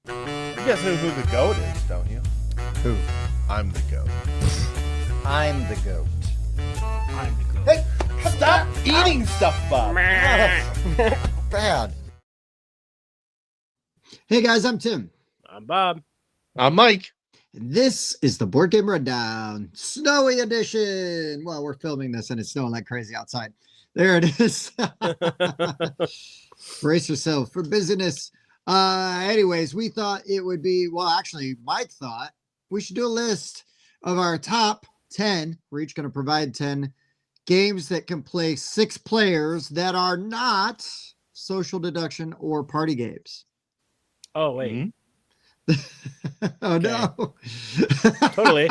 You guys know who the GOAT is, don't you? Who? I'm the GOAT. I'm the goat. I'm the goat. Hey, stop eating stuff, Bob. Bad. Hey guys, I'm Tim. I'm Bob. I'm Mike. This is the Board Game Rundown, Snowy Edition. Well, we're filming this and it's snowing like crazy outside. There it is. Brace yourself for business. Anyways, we thought it would be, well, actually, Mike thought we should do a list of our top 10. We're each going to provide 10 games that can play 6 players that are not social deduction or party games. Oh, wait. Mhm. Oh, no. Totally.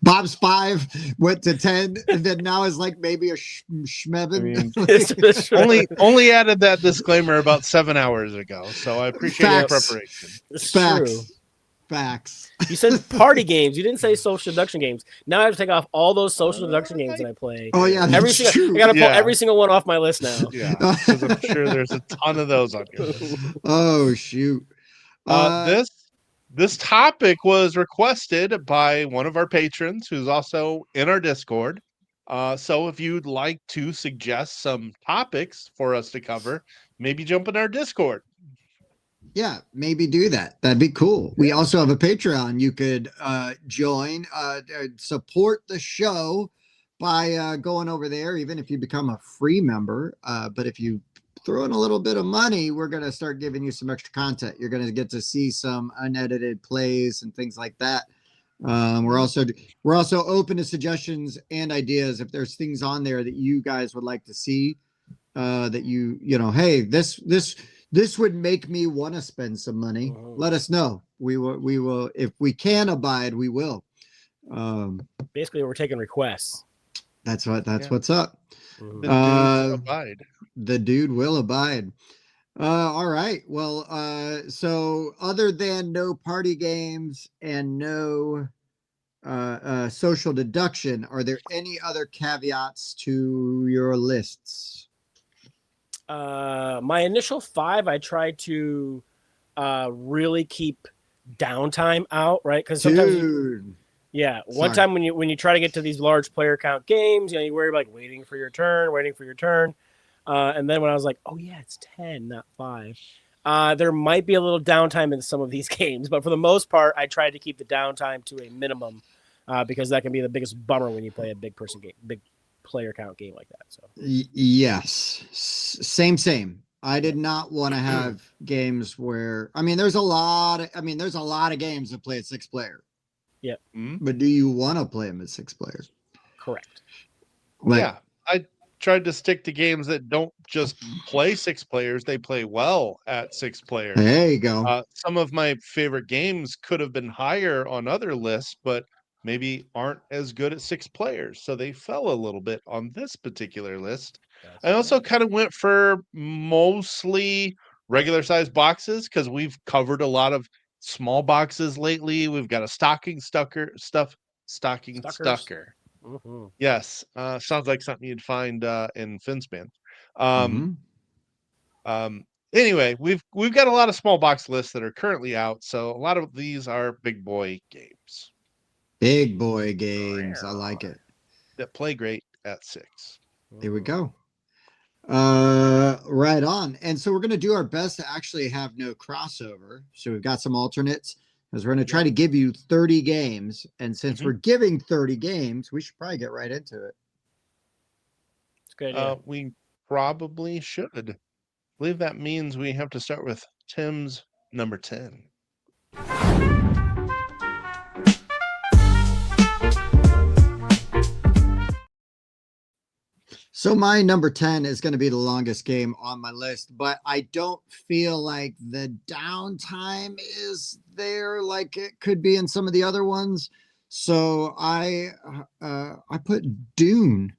Bob's 5 went to 10, and then now is like maybe a schmevin. It's true. only added that disclaimer about 7 hours ago, so I appreciate your Facts. preparation. It's Facts. true. Facts. You said party games. You didn't say social deduction games. Now I have to take off all those social deduction games that I play. Oh, yeah, Every that's single, true. I gotta pull Yeah. every single one off my list now. Yeah, because I'm sure there's a ton of those on your list. Oh, shoot. This topic was requested by one of our patrons who's also in our Discord. So if you'd like to suggest some topics for us to cover, maybe jump in our Discord. Yeah, maybe do that. That'd be cool. We also have a Patreon. You could join, support the show by going over there, even if you become a free member. But if you throw in a little bit of money, we're going to start giving you some extra content. You're going to get to see some unedited plays and things like that. We're also open to suggestions and ideas. If there's things on there that you guys would like to see, that hey, this would make me want to spend some money. Let us know. We will, if we can abide, we will. Basically, we're taking requests. That's what's up. Mhm. The dude will abide. The dude will abide. All right. Well, so other than no party games and no social deduction, are there any other caveats to your lists? My initial 5, I tried to really keep downtime out, right? Because sometimes Dude. one time when you try to get to these large player count games, you worry about waiting for your turn. And then when I was like, oh yeah, it's 10, not 5. There might be a little downtime in some of these games, but for the most part, I tried to keep the downtime to a minimum because that can be the biggest bummer when you play a big player count game like that. So yes, same. I did not want to have games where, there's a lot of games that play at 6 player. Yeah. But do you want to play them at 6 players? Correct. Yeah, I tried to stick to games that don't just play 6 players; they play well at 6 players. There you go. Some of my favorite games could have been higher on other lists, but maybe aren't as good at 6 players, so they fell a little bit on this particular list. I also kind of went for mostly regular size boxes because we've covered a lot of small boxes lately. We've got a stocking stucker. Mm-hmm. Yes, sounds like something you'd find in Finspan. Anyway, we've got a lot of small box lists that are currently out, so a lot of these are big boy games. Big boy games. I like it. That play great at 6. Here we go. Right on. And so we're going to do our best to actually have no crossover. So we've got some alternates because we're going to try to give you 30 games. And since we're giving 30 games, we should probably get right into it. It's good. Yeah. We probably should. I believe that means we have to start with Tim's number 10. So my number 10 is going to be the longest game on my list, but I don't feel like the downtime is there like it could be in some of the other ones. So I put Dune.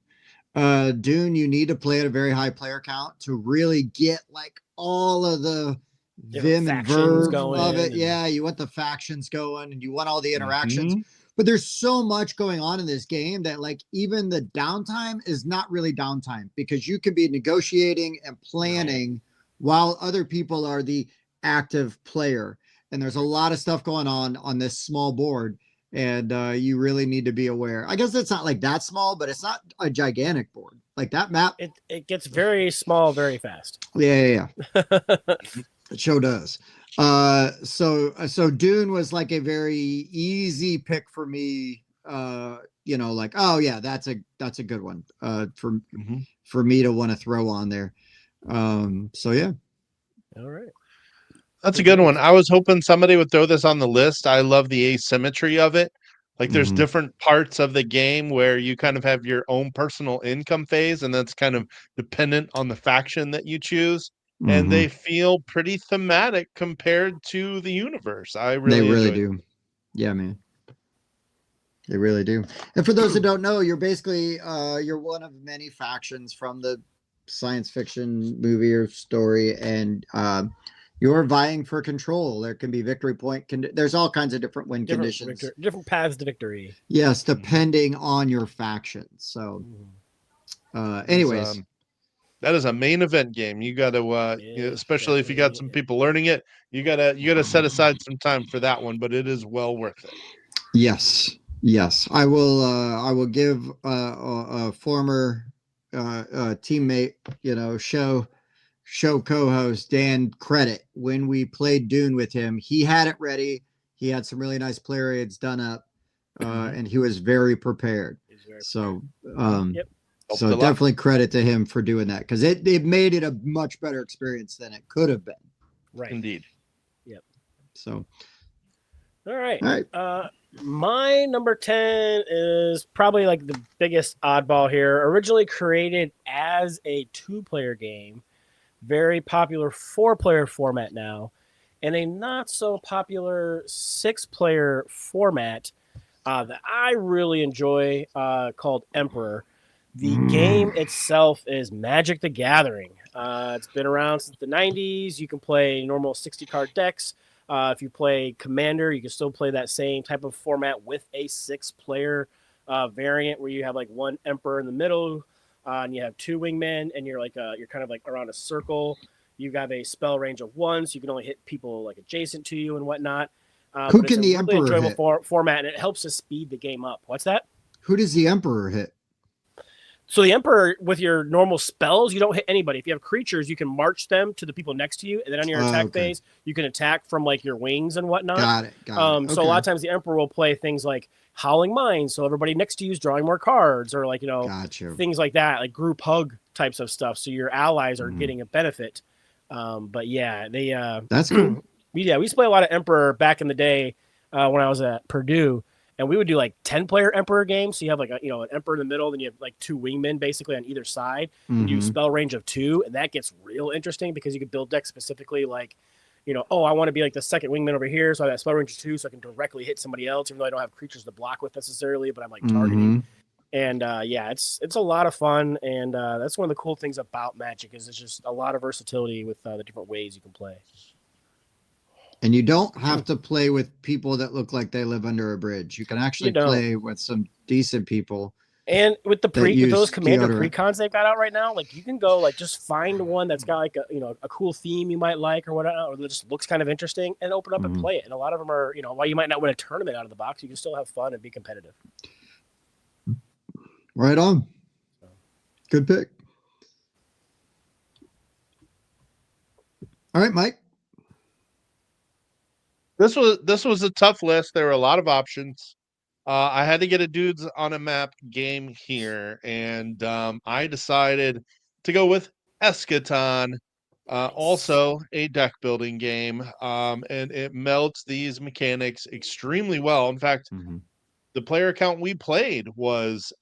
Dune, you need to play at a very high player count to really get like all of the vim and verve of it. Yeah, you want the factions going and you want all the interactions. But there's so much going on in this game that like even the downtime is not really downtime because you could be negotiating and planning while other people are the active player, and there's a lot of stuff going on this small board, and you really need to be aware. I guess it's not like that small, but it's not a gigantic board. Like that map, It gets very small very fast. yeah. It sure does. So Dune was like a very easy pick for me. Like, oh yeah, that's a good one. For me to want to throw on there. So yeah. All right. That's a good one. I was hoping somebody would throw this on the list. I love the asymmetry of it. Like there's different parts of the game where you kind of have your own personal income phase, and that's kind of dependent on the faction that you choose. And they feel pretty thematic compared to the universe. I They really really enjoyed do. Yeah, man. They really do. And for those that don't know, you're basically you're one of many factions from the science fiction movie or story, and you're vying for control. There can be victory point. There's all kinds of different win conditions. Different paths to victory. Yes, depending on your faction. So, anyways, that is a main event game. You got to, especially if you got some people learning it, you gotta set aside some time for that one. But it is well worth it. Yes. I will. I will give a former teammate, show co-host Dan credit. When we played Dune with him, he had it ready. He had some really nice player aids done up, and he was very prepared. So definitely credit to him for doing that, because it made it a much better experience than it could have been. Right. Indeed. Yep. So all right. My number 10 is probably like the biggest oddball here. Originally created as a 2-player game, very popular 4-player format now, and a not so popular 6-player format that I really enjoy called Emperor. The game itself is Magic the Gathering. It's been around since the 90s. You can play normal 60-card decks. If you play Commander, you can still play that same type of format with a 6-player variant where you have like one Emperor in the middle, and you have 2 wingmen, and you're kind of like around a circle. You have a spell range of 1, so you can only hit people like adjacent to you and whatnot. Who can the Emperor hit? Format, and it helps to speed the game up. What's that? Who does the Emperor hit? So the Emperor, with your normal spells, you don't hit anybody. If you have creatures, you can march them to the people next to you, and then on your attack phase, you can attack from like your wings and whatnot. Got it. Okay. So a lot of times the Emperor will play things like Howling Mines, so everybody next to you is drawing more cards, or like things like that, like group hug types of stuff. So your allies are getting a benefit. But yeah, that's cool. We used to play a lot of Emperor back in the day when I was at Purdue. And we would do like 10-player Emperor games. So you have like an Emperor in the middle, then you have like 2 wingmen basically on either side. And you spell range of 2, and that gets real interesting because you can build decks specifically like, I want to be like the second wingman over here, so I have that spell range of 2, so I can directly hit somebody else, even though I don't have creatures to block with necessarily, but I'm like targeting. And it's a lot of fun, and that's one of the cool things about Magic is it's just a lot of versatility with the different ways you can play. And you don't have to play with people that look like they live under a bridge. You can actually play with some decent people. And with with those Commander precons they've got out right now, like you can go like just find one that's got like a cool theme you might like or whatever, or that just looks kind of interesting, and open up and play it. And a lot of them are, while you might not win a tournament out of the box, you can still have fun and be competitive. Right on. Good pick. All right, Mike. This was a tough list. There were a lot of options. I had to get a dudes on a map game here, and I decided to go with Eschaton, also a deck building game, and it melds these mechanics extremely well. In fact, the player count we played was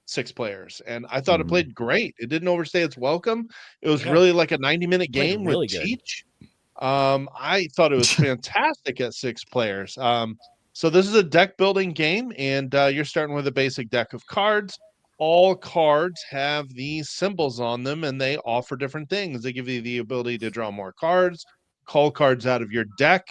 6 players, and I thought it played great. It didn't overstay its welcome. It was really like a 90-minute game really with Cheech. I thought it was fantastic at 6 players. So this is a deck building game, and you're starting with a basic deck of cards. All cards have these symbols on them, and they offer different things. They give you the ability to draw more cards, call cards out of your deck,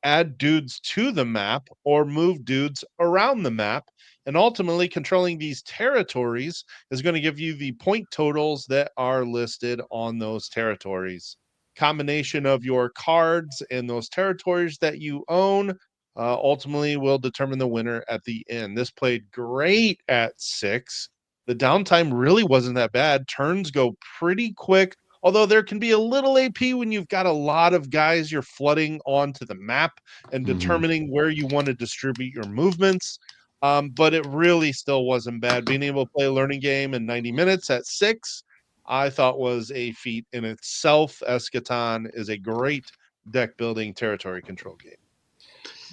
add dudes to the map, or move dudes around the map. And ultimately, controlling these territories is going to give you the point totals that are listed on those territories. combination of your cards and those territories that you own ultimately will determine the winner at the end. This played great at 6. The downtime really wasn't that bad. Turns go pretty quick, although there can be a little AP when you've got a lot of guys you're flooding onto the map and determining where you want to distribute your movements. But it really still wasn't bad. Being able to play a learning game in 90 minutes at 6, I thought was a feat in itself. Eschaton is a great deck building territory control game.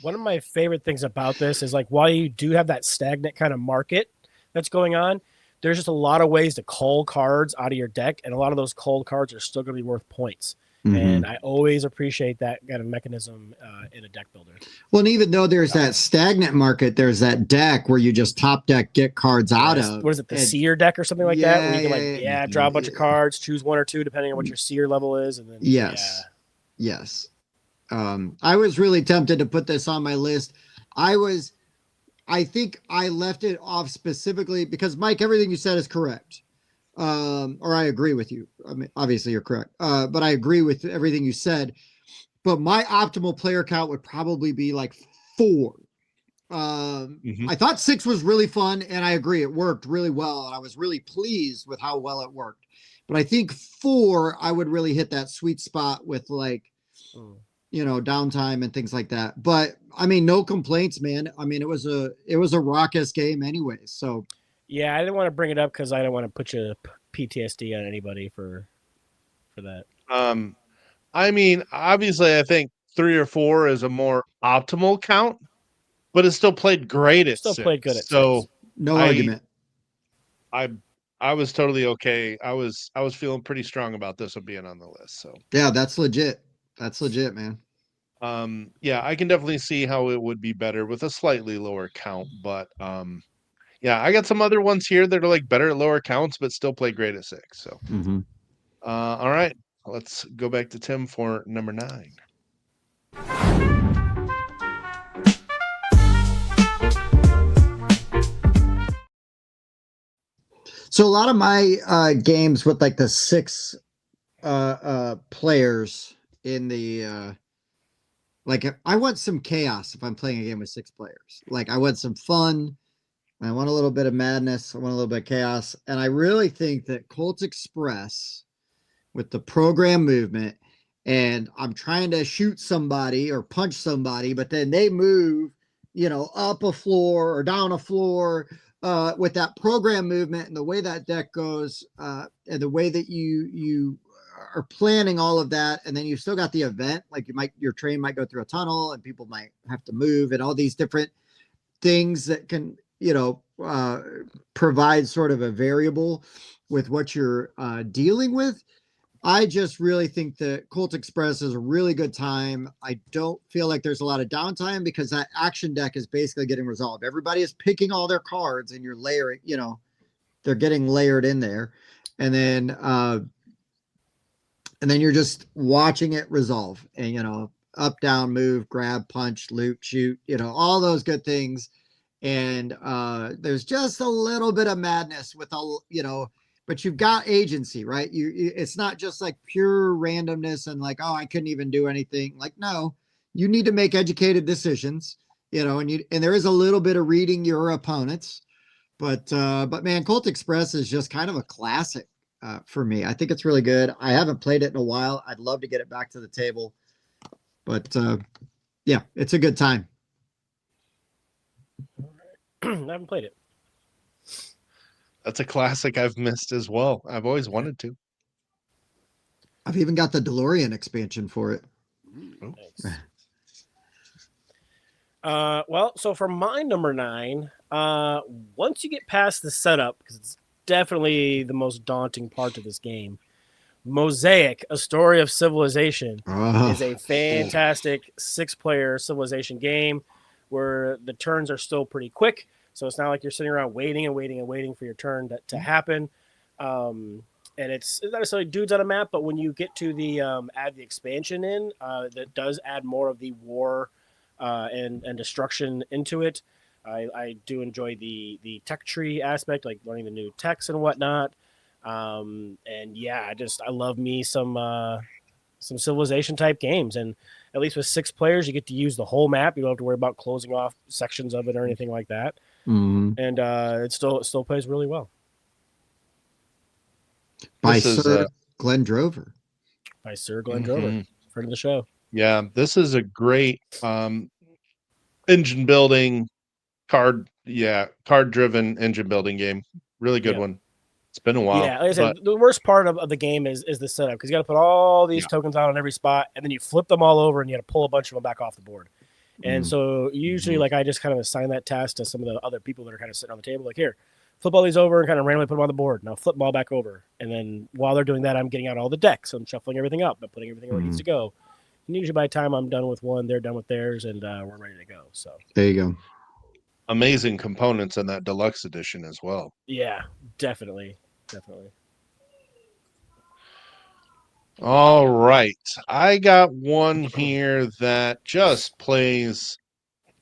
One of my favorite things about this is like while you do have that stagnant kind of market that's going on, there's just a lot of ways to cull cards out of your deck, and a lot of those culled cards are still going to be worth points. And I always appreciate that kind of mechanism in a deck builder. Well, and even though there's that stagnant market, there's that deck where you just top deck get cards out of. What is it, the seer deck or something like that? Where you can draw a bunch of cards, choose 1 or 2 depending on what your seer level is, and then yes. I was really tempted to put this on my list. I think I left it off specifically because, Mike, everything you said is correct. Or I agree with you. I mean, obviously you're correct. But I agree with everything you said. But my optimal player count would probably be like 4. I thought 6 was really fun, and I agree. It worked really well. And I was really pleased with how well it worked. But I think 4, I would really hit that sweet spot with like, downtime and things like that. But I mean, no complaints, man. I mean, it was a raucous game anyway. So yeah, I didn't want to bring it up because I don't want to put you PTSD on anybody for that. I mean, obviously, I think 3 or 4 is a more optimal count, but it still played great at 6. Played good at 6. No argument. I was totally okay. I was feeling pretty strong about this one being on the list. So yeah, that's legit. That's legit, man. Yeah, I can definitely see how it would be better with a slightly lower count, but yeah, I got some other ones here that are like better at lower counts, but still play great at 6. So, all right, let's go back to Tim for number 9. So a lot of my games with like the 6 players in the like I want some chaos if I'm playing a game with 6 players. Like I want some fun. I want a little bit of madness. I want a little bit of chaos. And I really think that Colt Express with the program movement, and I'm trying to shoot somebody or punch somebody, but then they move, up a floor or down a floor with that program movement and the way that deck goes and the way that you are planning all of that. And then you've still got the event, like your train might go through a tunnel and people might have to move and all these different things that can, provide sort of a variable with what you're dealing with. I just really think that Colt Express is a really good time. I don't feel like there's a lot of downtime because that action deck is basically getting resolved. Everybody is picking all their cards and you're layering, they're getting layered in there. And then you're just watching it resolve and, up, down, move, grab, punch, loot, shoot, all those good things. And there's just a little bit of madness with but you've got agency, right? It's not just like pure randomness and like, oh, I couldn't even do anything. Like, no, you need to make educated decisions, and there is a little bit of reading your opponents, but man, Colt Express is just kind of a classic for me. I think it's really good. I haven't played it in a while. I'd love to get it back to the table, but yeah, it's a good time. I haven't played it. That's a classic I've missed as well. I've always wanted to. I've even got the DeLorean expansion for it. Nice. Well, so for my number 9, once you get past the setup, because it's definitely the most daunting part of this game, Mosaic, A Story of Civilization, is a fantastic 6-player civilization game where the turns are still pretty quick. So it's not like you're sitting around waiting for your turn to happen. And it's not necessarily dudes on a map, but when you get to the add the expansion in, that does add more of the war and destruction into it. I do enjoy the tech tree aspect, like learning the new techs and whatnot. And yeah, I love me some some Civilization type games. And at least with 6 players, you get to use the whole map. You don't have to worry about closing off sections of it or anything like that. Mhm. And it still plays really well. By This is Sir Glenn Drover. By Sir Glenn Drover, friend of the show. Yeah, this is a great engine building card driven engine building game. Really good one. It's been a while. Yeah, like I said, the worst part of the game is the setup, because you got to put all these Yeah. tokens out on every spot, and then you flip them all over, and you got to pull a bunch of them back off the board. And so usually, like, I just kind of assign that task to some of the other people that are kind of sitting on the table. Like, here, flip all these over and kind of randomly put them on the board. Now flip them all back over. And then while they're doing that, I'm getting out all the decks. So I'm shuffling everything up, but putting everything where it needs to go. And usually by the time I'm done with one, they're done with theirs, and we're ready to go. So there you go. Amazing components in that deluxe edition as well. Yeah, definitely. All right. I got one here that just plays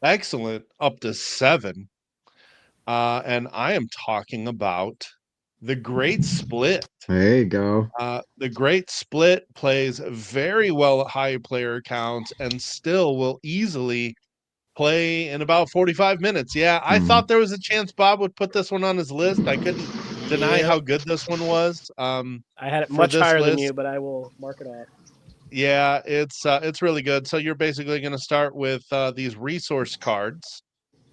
excellent up to 7. And I am talking about the Great Split. There you go. The Great Split plays very well at high player counts and still will easily play in about 45 minutes. Yeah, I thought there was a chance Bob would put this one on his list. I couldn't deny how good this one was. I had it for much this higher than list. you, but I will mark it off. Yeah, it's really good. So you're basically going to start with these resource cards,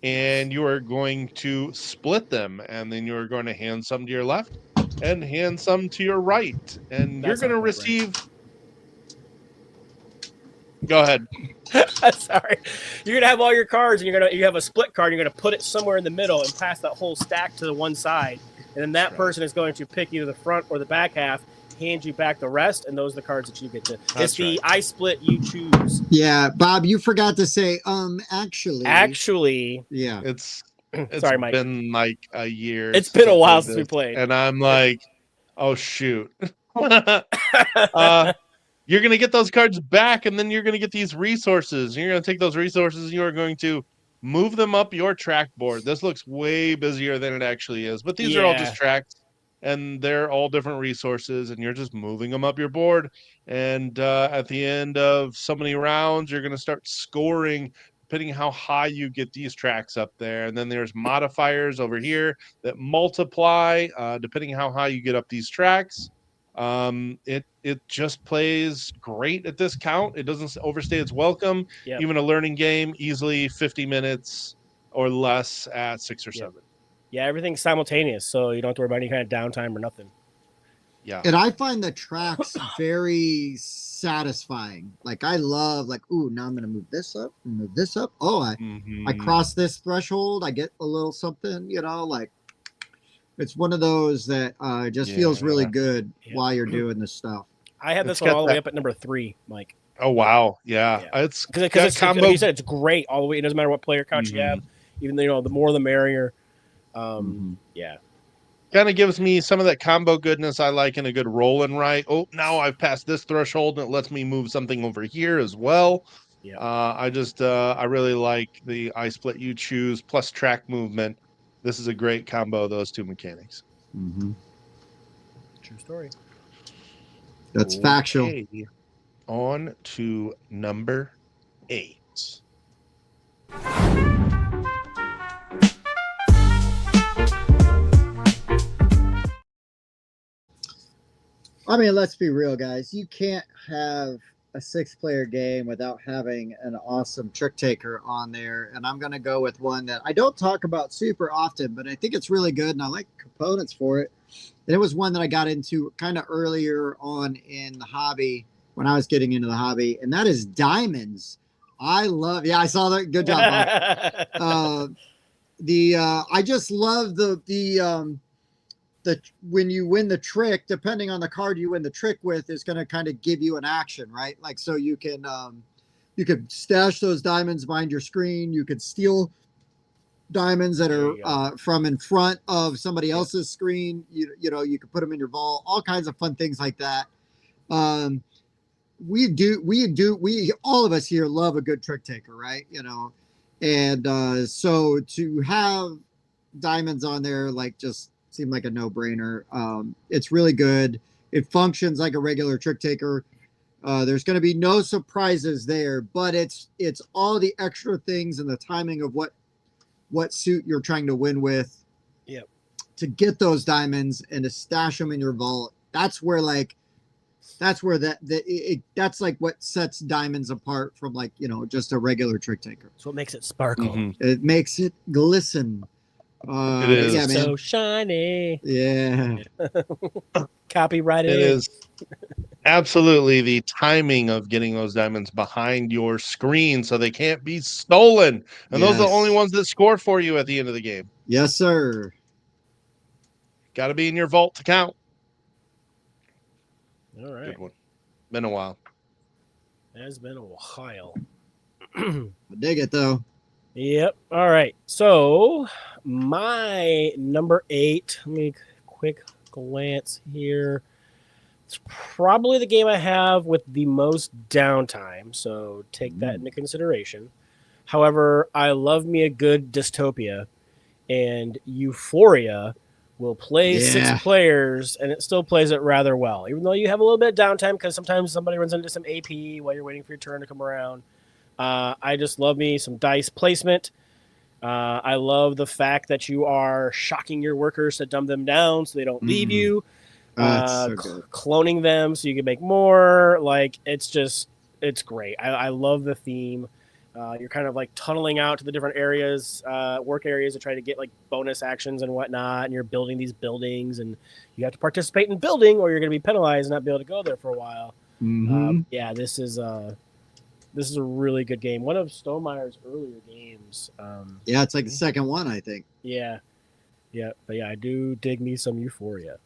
and you are going to split them, and then you're going to hand some to your left and hand some to your right, and you're going to receive. Go ahead. Sorry, you're gonna have all your cards, and you have a split card. You're gonna put it somewhere in the middle and pass that whole stack to the one side, and then that person is going to pick either the front or the back half, hand you back the rest, and those are the cards that you get to. It's the I split, you choose. Yeah, Bob, you forgot to say actually. Yeah, it's sorry, Mike. Been like a year. It's been a while since we played, and I'm like, oh shoot. You're going to get those cards back, and then you're going to get these resources. You're going to take those resources, and you are going to move them up your track board. This looks way busier than it actually is, but these are all just tracks, and they're all different resources, and you're just moving them up your board. And at the end of so many rounds, you're going to start scoring depending how high you get these tracks up there. And then there's modifiers over here that multiply depending how high you get up these tracks. It just plays great at this count. It doesn't overstay its welcome. Yep. Even a learning game, easily 50 minutes or less at 6 or 7. Yeah, everything's simultaneous, so you don't have to worry about any kind of downtime or nothing. Yeah. And I find the tracks very satisfying. Like, I love, like, ooh, now I'm going to move this up and move this up. Oh, I cross this threshold. I get a little something, like, it's one of those that just feels really good while you're doing this stuff. I had this one all the way up at number 3, Mike. Oh, wow. Yeah. It's because combo. You said it's great all the way. It doesn't matter what player count you have. Even though the more the merrier. Yeah. Kind of gives me some of that combo goodness I like in a good roll and right. Oh, now I've passed this threshold, and it lets me move something over here as well. Yeah. I really like the I split you choose plus track movement. This is a great combo of those two mechanics. True story. That's factual. On to number 8. I mean, let's be real, guys. You can't have a 6-player game without having an awesome trick taker on there. And I'm going to go with one that I don't talk about super often, but I think it's really good, and I like components for it. And it was one that I got into kind of earlier on in the hobby, when I was getting into the hobby, and that is diamonds. I saw that. Good job, Bob. I just love the when you win the trick, depending on the card you win the trick with, is going to kind of give you an action, right? Like, so you can stash those diamonds behind your screen. You could steal diamonds that are from in front of somebody else's screen. You could put them in your vault. All kinds of fun things like that. We all of us here love a good trick taker, right? And so to have diamonds on there, like, just seemed like a no-brainer. It's really good. It functions like a regular trick taker. There's going to be no surprises there, but it's all the extra things and the timing of what suit you're trying to win with. Yep. To get those diamonds and to stash them in your vault. That's where that's like what sets diamonds apart from like, just a regular trick taker. That's what makes it sparkle. Mm-hmm. It makes it glisten. It is. Yeah, man. So shiny. Yeah. Copyrighted. It is absolutely the timing of getting those diamonds behind your screen so they can't be stolen. And those are the only Yes. ones that score for you at the end of the game. Yes, sir. Got to be in your vault to count. All right. Good one. Been a while. It has been a while. I dig it though. Yep. All right. So my number 8. Let me quick glance here. It's probably the game I have with the most downtime, so take that into consideration. However, I love me a good dystopia, and Euphoria will play 6 players, and it still plays it rather well, even though you have a little bit of downtime because sometimes somebody runs into some AP while you're waiting for your turn to come around. I just love me some dice placement. I love the fact that you are shocking your workers to dumb them down so they don't leave you. So good. Cloning them so you can make more. Like, it's great. I love the theme. You're kind of like tunneling out to the different areas, work areas, to try to get like bonus actions and whatnot. And you're building these buildings, and you have to participate in building, or you're going to be penalized and not be able to go there for a while. Yeah, this is a really good game. One of Stonemeyer's earlier games. Yeah, it's like the second one, I think. Yeah, but yeah, I do dig me some Euphoria.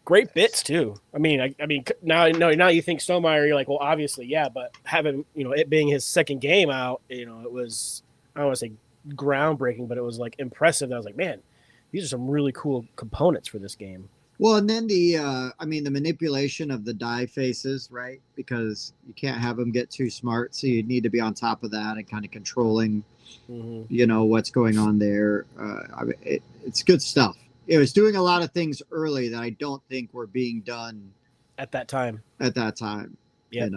Great bits too. I mean, now you think Stonemeyer, you're like, well, obviously, yeah, but having it being his second game out, it was, I don't want to say groundbreaking, but it was like impressive. I was like, man, these are some really cool components for this game. Well, and then the manipulation of the die faces, right? Because you can't have them get too smart, so you need to be on top of that and kind of controlling, what's going on there. It's good stuff. It was doing a lot of things early that I don't think were being done at that time. Yeah.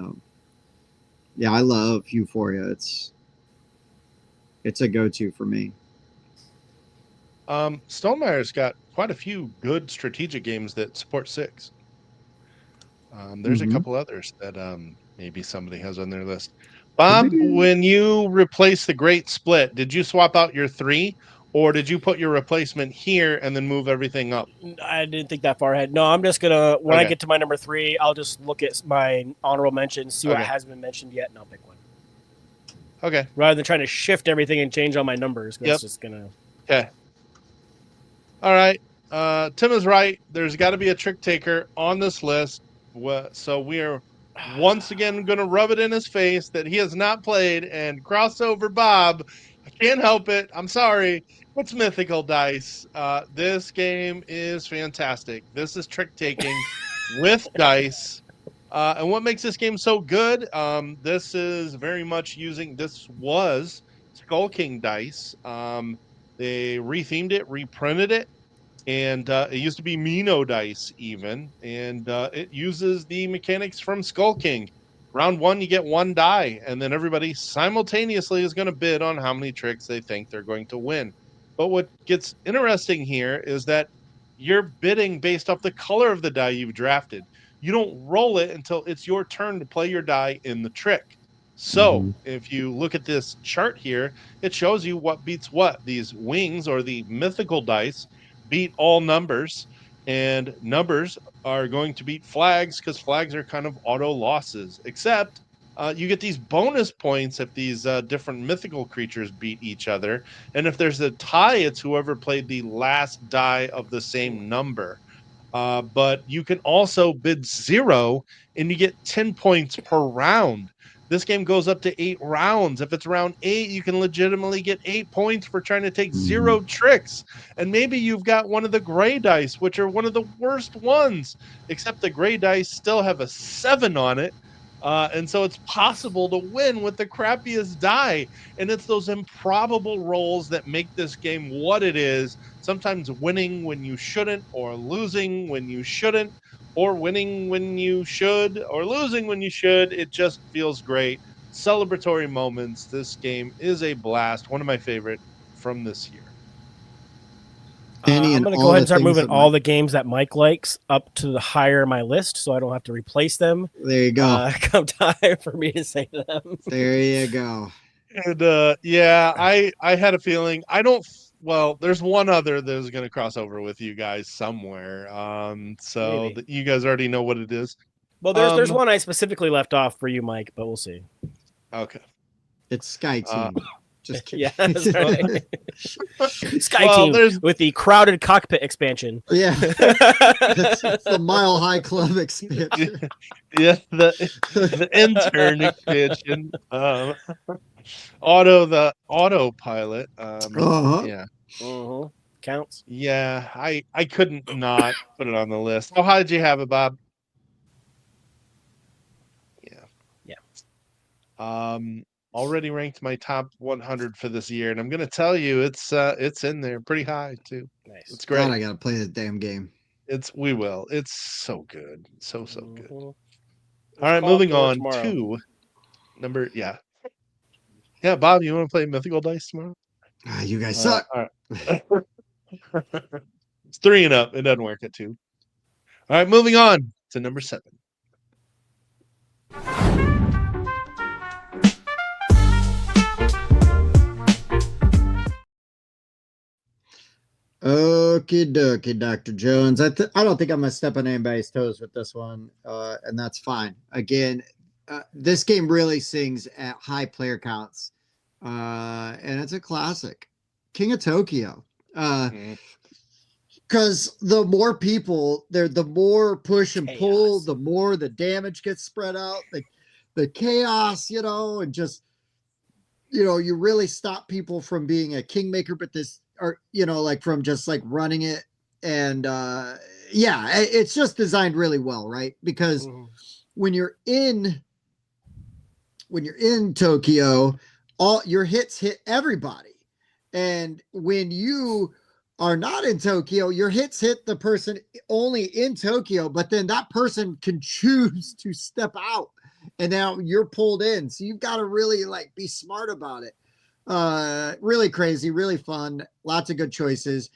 Yeah, I love Euphoria. It's a go-to for me. Stonemeyer's got quite a few good strategic games that support 6. There's a couple others that maybe somebody has on their list. Bob, when you replace the Great Split, did you swap out your 3, or did you put your replacement here and then move everything up? I didn't think that far ahead. No, I'm just gonna when I get to my number 3, I'll just look at my honorable mentions, see what hasn't been mentioned yet, and I'll pick one. Okay. Rather than trying to shift everything and change all my numbers, that's just gonna. Okay. All right. Tim is right. There's got to be a trick taker on this list. So we are once again going to rub it in his face that he has not played and cross over Bob. I can't help it. I'm sorry. It's Mythical Dice. This game is fantastic. This is trick taking with dice. And what makes this game so good? This is very much this was Skull King dice. They rethemed it, reprinted it, and it used to be Mino dice even, and it uses the mechanics from Skull King. Round 1, you get 1 die, and then everybody simultaneously is going to bid on how many tricks they think they're going to win. But what gets interesting here is that you're bidding based off the color of the die you've drafted. You don't roll it until it's your turn to play your die in the trick. So if you look at this chart here, it shows you what beats what. These wings, or the mythical dice, beat all numbers, and numbers are going to beat flags because flags are kind of auto losses, except you get these bonus points if these different mythical creatures beat each other. And if there's a tie, it's whoever played the last die of the same number. But you can also bid 0 and you get 10 points per round. This game goes up to 8 rounds. If it's round 8, you can legitimately get 8 points for trying to take 0 tricks. And maybe you've got one of the gray dice, which are one of the worst ones, except the gray dice still have a 7 on it. And so it's possible to win with the crappiest die. And it's those improbable rolls that make this game what it is. Sometimes winning when you shouldn't, or losing when you shouldn't. or winning when you should or losing when you should. It just feels great. Celebratory moments. This game is a blast. One of my favorite from this year. Any I'm and going to go all ahead the and start things moving that all Mike. the games that Mike likes up to the higher my list, so I don't have to replace them. There you go. Come time for me to say them. There you go. And yeah, I had a feeling. I don't. Well, there's one other that is going to cross over with you guys somewhere. So Maybe. that you guys already know what it is. Well, there's one I specifically left off for you, Mike, but we'll see. Okay. It's Sky Team. Just kidding. Yeah, that's right. Sky Well, Team there's with the crowded cockpit expansion. Yeah. It's the Mile High Club expansion. yeah the intern expansion. The autopilot. Uh-huh. Yeah. Mm-hmm. Counts. Yeah, I couldn't not put it on the list. How high did you have it, Bob? Yeah. Yeah. Already ranked my top 100 for this year, and I'm gonna tell you, it's in there pretty high too. Nice. It's God, great. I gotta play this damn game. We will. It's so good, so good. Mhm. All right, call up moving to work on tomorrow. to number. Yeah, Bob, you want to play Mythical Dice tomorrow? You guys suck. All right. It's 3 and up. It doesn't work at 2. All right, moving on to number 7. Okie dokie, Dr. Jones. I don't think I'm gonna step on anybody's toes with this one, and that's fine. Again, this game really sings at high player counts, and it's a classic. King of Tokyo. Because the more people there, the more push and pull, Chaos. the more the damage gets spread out, the chaos, and just you really stop people from being a kingmaker, but this or like from just like running it. And yeah, it's just designed really well, right? Because when you're in Tokyo, all your hits hit everybody. And when you are not in Tokyo, your hits hit the person only in Tokyo, but then that person can choose to step out and now you're pulled in. So you've got to really like be smart about it. Really crazy, really fun, lots of good choices.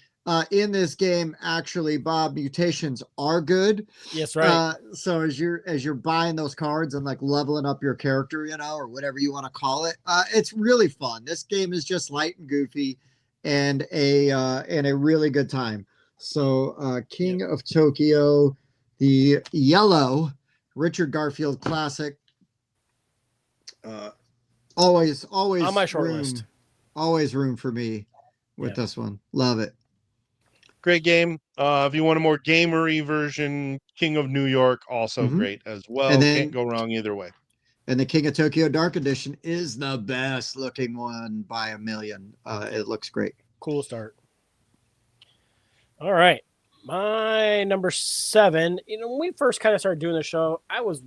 In this game, actually, Bob, mutations are good. Yes, right. So as you're buying those cards and like leveling up your character, or whatever you want to call it, it's really fun. This game is just light and goofy, and a really good time. So, King of Tokyo, the yellow Richard Garfield classic. Always on my short room, list. always room for me with this one. Love it. Great game. If you want a more gamery version, King of New York, also great as well. And then, can't go wrong either way. And the King of Tokyo Dark Edition is the best looking one by a million. It looks great. Cool start. All right. My number 7, when we first kind of started doing the show, I was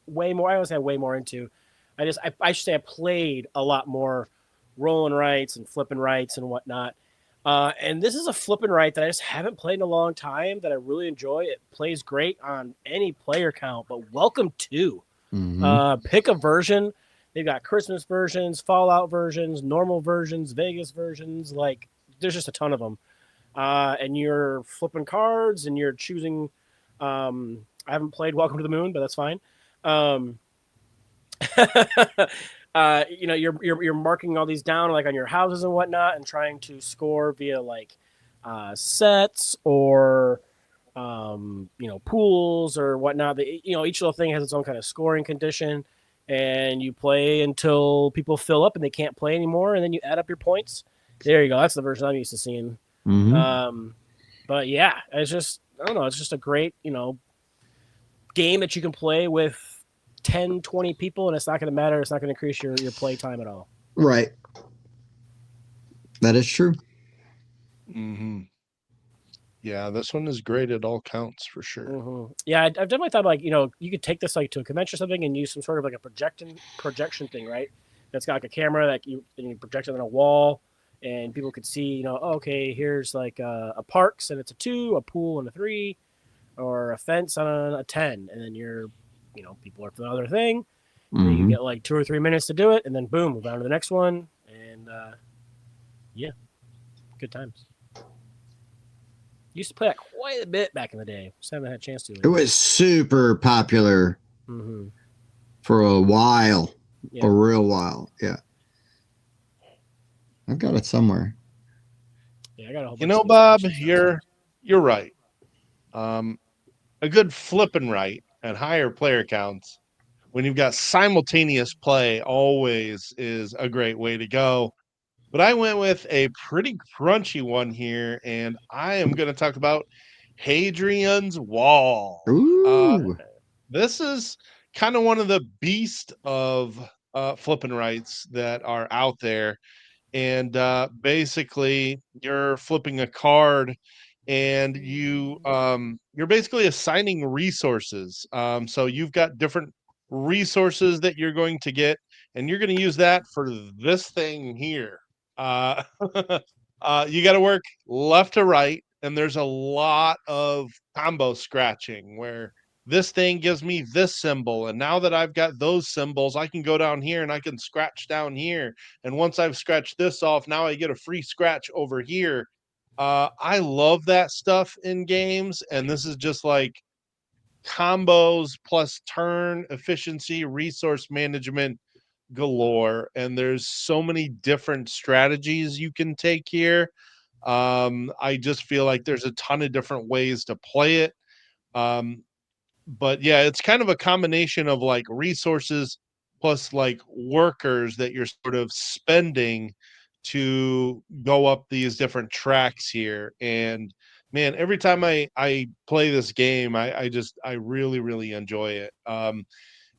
way more into. I should say I played a lot more rolling rights and flipping rights and whatnot. And this is a flipping right that I just haven't played in a long time that I really enjoy. It plays great on any player count, but Welcome to. Pick a version. They've got Christmas versions, Fallout versions, normal versions, Vegas versions. Like, there's just a ton of them. And you're flipping cards and you're choosing. I haven't played Welcome to the Moon, but that's fine. You're marking all these down like on your houses and whatnot, and trying to score via like sets or pools or whatnot. Each little thing has its own kind of scoring condition, and you play until people fill up and they can't play anymore, and then you add up your points. There you go. That's the version I'm used to seeing. But yeah, it's just it's just a great game that you can play with 10, 20 people, and it's not going to matter. It's not going to increase your play time at all. Right. That is true. Yeah, this one is great at all counts for sure. Yeah, I've definitely thought like you could take this like to a convention or something and use some sort of like a projection thing, right? That's got like a camera that you project it on a wall, and people could see, okay, here's like a parks and it's a 2, a pool and a 3. or a fence on a 10, and then people are for the other thing. Mhm. You get like 2 or 3 minutes to do it, and then boom, move on to the next one, and yeah, good times. Used to play that quite a bit back in the day. Just haven't had a chance to. It was super popular for a while, a real while. Yeah, I've got it somewhere. Yeah, I got a whole bunch. You know, Bob, you're right. A good flipping right at higher player counts when you've got simultaneous play always is a great way to go. But I went with a pretty crunchy one here, and I am going to talk about Hadrian's Wall. Ooh. This is kind of one of the beast of flipping rights that are out there. And basically, you're flipping a card and you're basically assigning resources. So you've got different resources that you're going to get, and you're going to use that for this thing here. Uh, you got to work left to right, and there's a lot of combo scratching where this thing gives me this symbol, and now that I've got those symbols, I can go down here and I can scratch down here, and once I've scratched this off, now I get a free scratch over here. I love that stuff in games, and this is just like combos plus turn efficiency, resource management galore. And there's so many different strategies you can take here. I just feel like there's a ton of different ways to play it. But yeah, it's kind of a combination of like resources plus like workers that you're sort of spending to go up these different tracks here. And man, every time I play this game, I really, really enjoy it.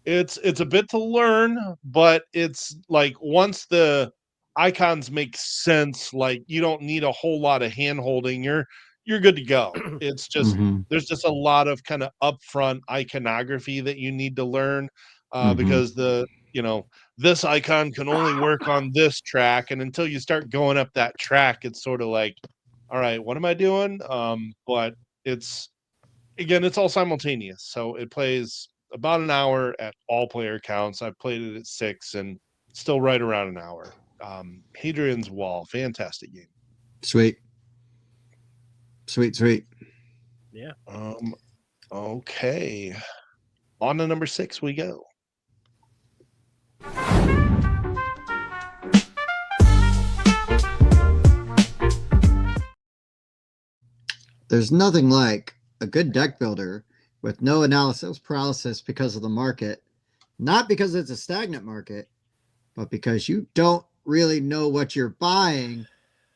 It's a bit to learn, but it's like once the icons make sense, like you don't need a whole lot of hand holding. You're good to go. It's just there's just a lot of kind of upfront iconography that you need to learn because this icon can only work on this track, and until you start going up that track, it's sort of like, all right, what am I doing? But it's again, it's all simultaneous, so it plays about an hour at all player counts. I've played it at 6 and still right around an hour. Hadrian's Wall, fantastic game. Sweet. Yeah. Okay. On to number 6 we go. There's nothing like a good deck builder with no analysis paralysis because of the market. Not because it's a stagnant market, but because you don't really know what you're buying.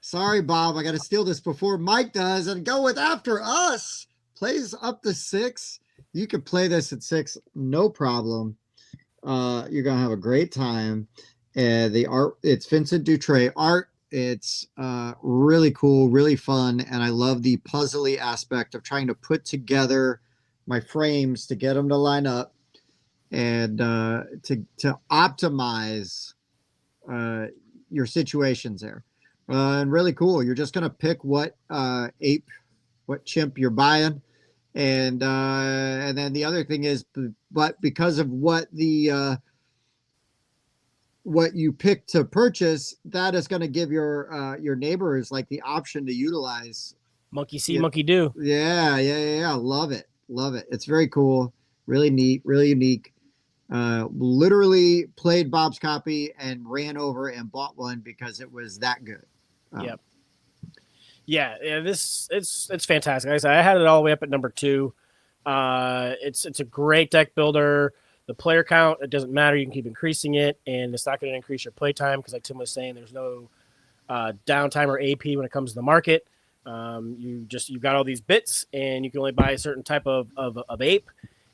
Sorry, Bob, I got to steal this before Mike does and go with After Us. Plays up to 6. You can play this at 6, no problem. You're going to have a great time. The art, it's Vincent Dutray art. It's really cool, really fun, and I love the puzzly aspect of trying to put together my frames to get them to line up and to optimize your situations there. And really cool. You're just gonna pick what what chimp you're buying, and then the other thing is, but because of what you pick to purchase, that is going to give your neighbors like the option to utilize. Monkey see, monkey do. Yeah. Love it. It's very cool, really neat, really unique. Literally played Bob's copy and ran over and bought one because it was that good. Yep. Yeah, it's fantastic. Like I said, I had it all the way up at number 2. It's a great deck builder. The player count, it doesn't matter. You can keep increasing it, and it's not going to increase your play time because, like Tim was saying, there's no downtime or AP when it comes to the market. You've got all these bits, and you can only buy a certain type of ape,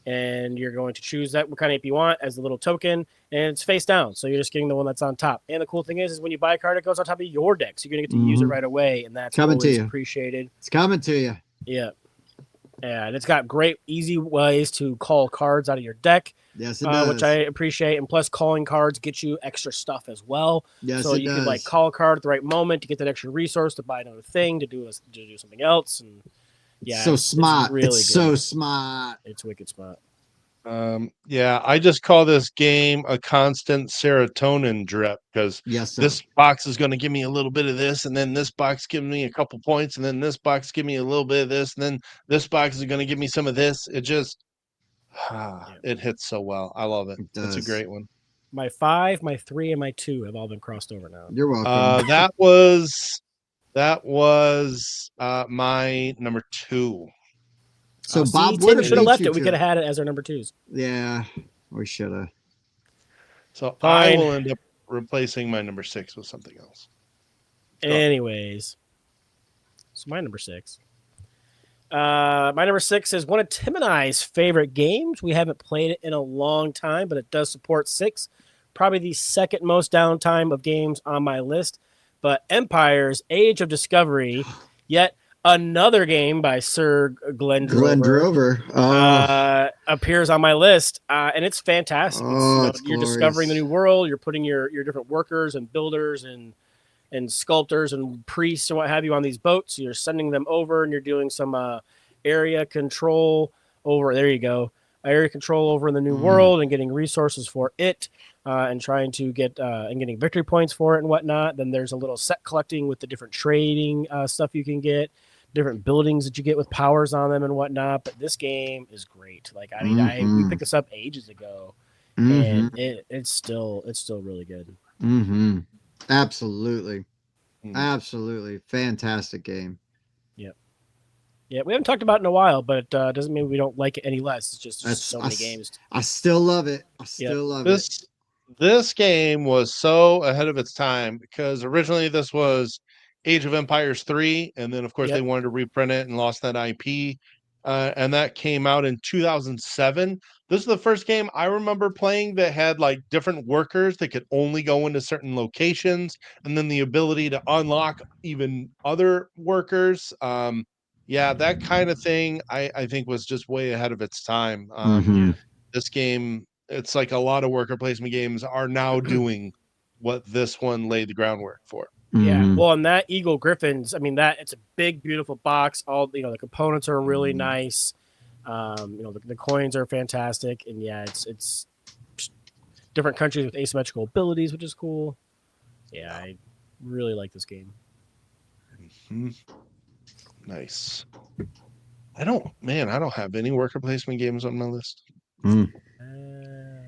and you're going to choose what kind of ape you want as the little token, and it's face down, so you're just getting the one that's on top. And the cool thing is when you buy a card, it goes on top of your deck, so you're going to get to use it right away, and that's coming always to you. Appreciated. It's coming to you. Yeah. And it's got great, easy ways to call cards out of your deck. Yes, it does. Which I appreciate. And plus, calling cards get you extra stuff as well. Yes, so you can call a card at the right moment to get that extra resource to buy another thing, to do something else. And Yeah, so smart. really It's good. so smart. It's wicked smart. Yeah, I just call this game a constant serotonin drip because Yes, sir. this box is going to give me a little bit of this, and then this box gives me a couple points, and then this box give me a little bit of this, and then this box is going to give me some of this. It just it hits so well. I love it. It It's a does. great one. My 5, my 3, and my 2 have all been crossed over now. You're welcome. That was my number 2. So, See, Bob, where Tim to should have beat left you it. We could to? have had it as our number 2s. Yeah, we should have. So I Fine. will end up replacing my number 6 with something else. Go. Anyways, so my number 6. My number 6 is one of Tim and I's favorite games. We haven't played it in a long time, but it does support 6. Probably the second most downtime of games on my list. But Empire's Age of Discovery, yet another game by Sir Glenn Drover, appears on my list, and it's fantastic. You're discovering the new world. You're putting your different workers and builders and sculptors and priests and what have you on these boats. You're sending them over, and you're doing some area control over. There you go, area control over in the new world, and getting resources for it, and trying to get and getting victory points for it and whatnot. Then there's a little set collecting with the different trading stuff you can get, different buildings that you get with powers on them and whatnot. But this game is great. Like we picked this up ages ago, and it's still really good. Mm-hmm. Absolutely. Absolutely. Fantastic game. Yep. Yeah, we haven't talked about it in a while, but it doesn't mean we don't like it any less. It's just so many games. I still love it. I still love it. This game was so ahead of its time because originally this was Age of Empires 3, and then of course they wanted to reprint it and lost that IP. And that came out in 2007. This is the first game I remember playing that had like different workers that could only go into certain locations, and then the ability to unlock even other workers. Yeah, that kind of thing I think was just way ahead of its time. This game, it's like a lot of worker placement games are now doing what this one laid the groundwork for. Yeah, well, and that Eagle Griffins, I mean, that it's a big, beautiful box. All the components are really nice. The coins are fantastic, and yeah, it's different countries with asymmetrical abilities, which is cool. Yeah, I really like this game. Nice. I don't have any worker placement games on my list.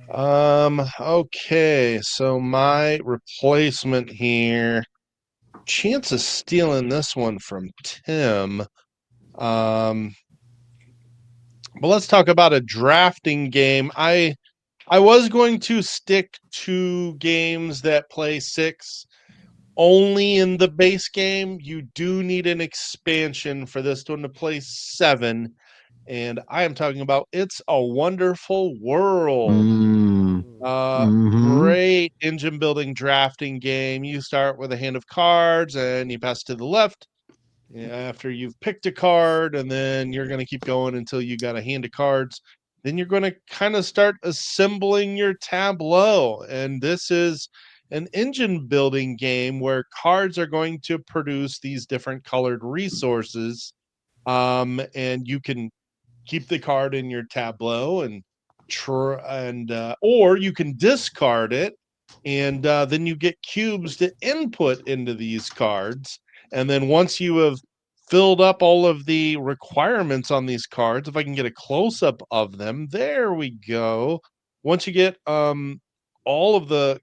Okay, so my replacement here, chance of stealing this one from Tim. But let's talk about a drafting game. I was going to stick to games that play 6 only in the base game. You do need an expansion for this one to play 7. And I am talking about It's a Wonderful World. Great engine building drafting game. You start with a hand of cards and you pass to the left after you've picked a card, and then you're going to keep going until you got a hand of cards. Then you're going to kind of start assembling your tableau. And this is an engine building game where cards are going to produce these different colored resources. And you can keep the card in your tableau or you can discard it, and then you get cubes to input into these cards. And then once you have filled up all of the requirements on these cards, if I can get a close-up of them, there we go. Once you get all of the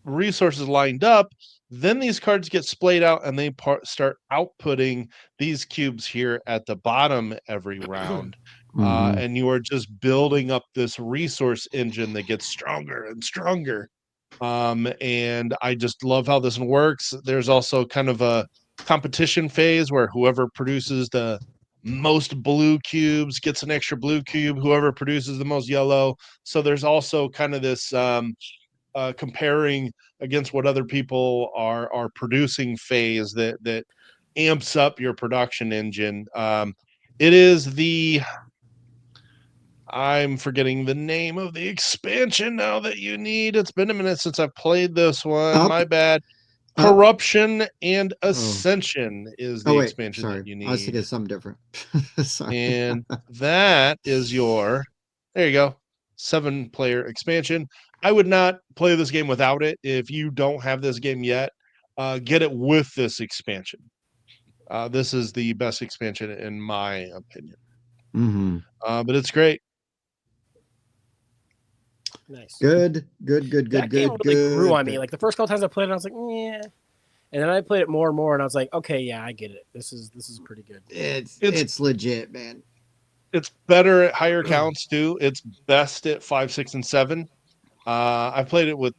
resources lined up, then these cards get splayed out and they start outputting these cubes here at the bottom every round. And you are just building up this resource engine that gets stronger and stronger. And I just love how this one works. There's also kind of a competition phase where whoever produces the most blue cubes gets an extra blue cube, whoever produces the most yellow. So there's also kind of this comparing against what other people are producing phase that amps up your production engine. It is I'm forgetting the name of the expansion now that you need. It's been a minute since I've played this one. My bad. Corruption and Oh. Ascension is the Oh wait, expansion that sorry. you I was thinking need. something different. Sorry. And that is your, there you go, 7-player expansion. I would not play this game without it. If you don't have this game yet, get it with this expansion. This is the best expansion in my opinion. Mm-hmm. But it's great. Nice. Good. That game really grew on me. Like the first couple times I played it, I was like, yeah. And then I played it more and more, and I was like, okay, yeah, I get it. This is pretty good. It's legit, man. It's better at higher counts too. It's best at 5, 6, and 7. I played it with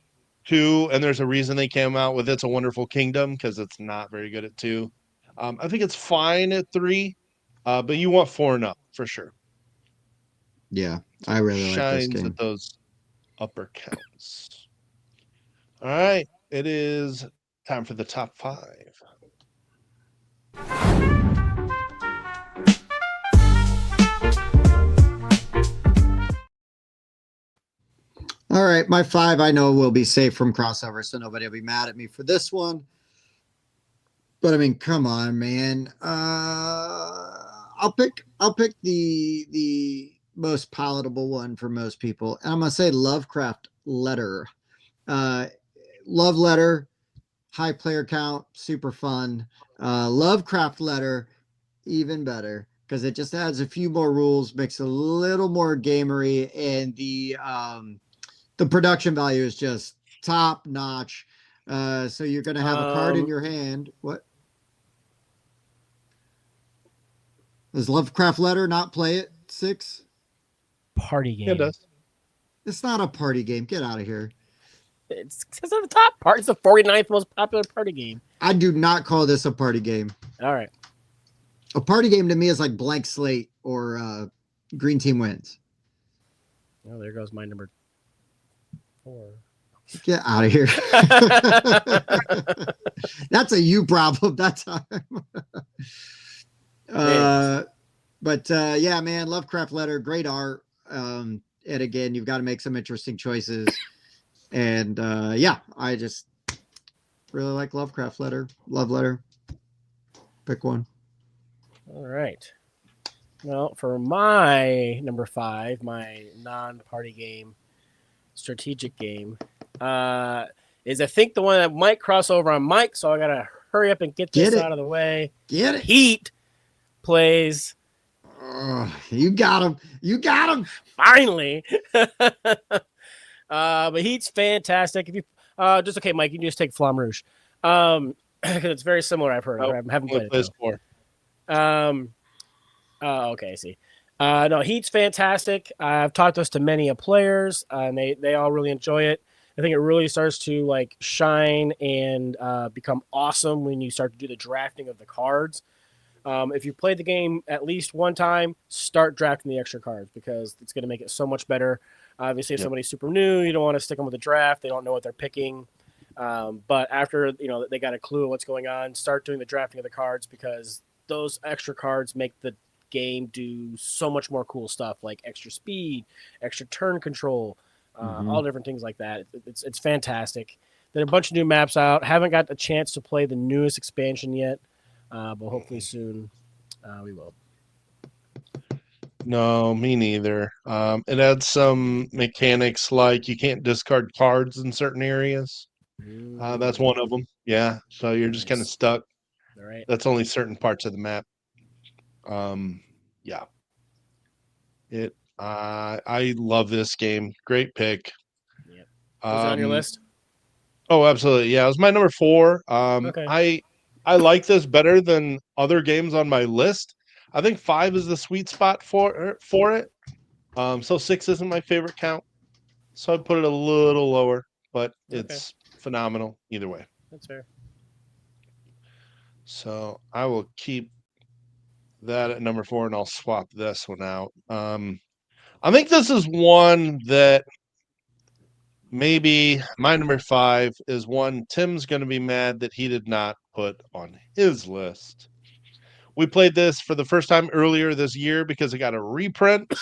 2, and there's a reason they came out with It's a Wonderful Kingdom because it's not very good at 2. I think it's fine at 3, but you want 4 and up for sure. Yeah, So I really like this shines game. at those upper counts. All right, it is time for the top 5. All right, my 5 I know will be safe from crossover, so nobody will be mad at me for this one. But I mean, come on, man. I'll pick the most palatable one for most people, and I'm gonna say Lovecraft Letter. Love Letter, high player count, super fun. Lovecraft Letter, even better because it just adds a few more rules, makes it a little more gamery, and the production value is just top notch. So you're gonna have a card in your hand. What? Does Lovecraft Letter not play it? 6? Party game. It does. It's not a party game. Get out of here. It's the top part. It's the 49th most popular party game. I do not call this a party game. All right. A party game to me is like Blank Slate or Green Team Wins. Oh, there goes my number 4. Get out of here. That's a you problem. That's yeah, man, Lovecraft Letter, great art. And again, you've got to make some interesting choices. And yeah, I just really like Lovecraft Letter. Love Letter. Pick one. All right. Well, for my number 5, my non-party game, strategic game, is I think the one that might cross over on Mike, so I gotta hurry up and get this out of the way. Get it. Heat plays. You got him. You got him. Finally. But Heat's fantastic. If you just okay, Mike, you can just take Flamme Rouge. Because it's very similar, I've heard. I haven't played it. More. Okay, I see. No, Heat's fantastic. I've taught this to many players, and they all really enjoy it. I think it really starts to like shine and become awesome when you start to do the drafting of the cards. If you played the game at least one time, start drafting the extra cards because it's going to make it so much better. Obviously, if somebody's super new, you don't want to stick them with a draft. They don't know what they're picking. But after they got a clue of what's going on, start doing the drafting of the cards because those extra cards make the game do so much more cool stuff like extra speed, extra turn control, all different things like that. It's fantastic. There are a bunch of new maps out. Haven't got a chance to play the newest expansion yet, but hopefully soon we will. No, me neither. It adds some mechanics like you can't discard cards in certain areas. That's one of them. Yeah, so you're just kind of stuck. All right. That's only certain parts of the map. Yeah. I love this game. Great pick. Yep. Was it on your list? Oh, absolutely. Yeah, it was my number 4. Okay. I like this better than other games on my list. I think 5 is the sweet spot for it. So 6 isn't my favorite count. So I'd put it a little lower, but it's phenomenal either way. That's fair. So I will keep that at number 4 and I'll swap this one out. I think this is one that maybe my number 5 is one Tim's going to be mad that he did not put on his list. We played this for the first time earlier this year because it got a reprint,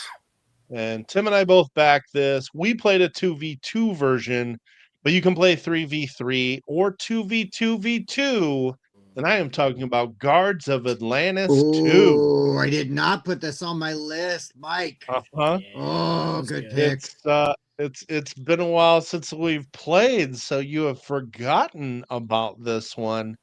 and Tim and I both backed this. We played a 2v2 version but you can play 3v3 or 2v2v2. And I am talking about Guards of Atlantis 2. Oh, I did not put this on my list, Mike. Uh-huh. Yeah, Oh, that's good pick. It's been a while since we've played, so you have forgotten about this one.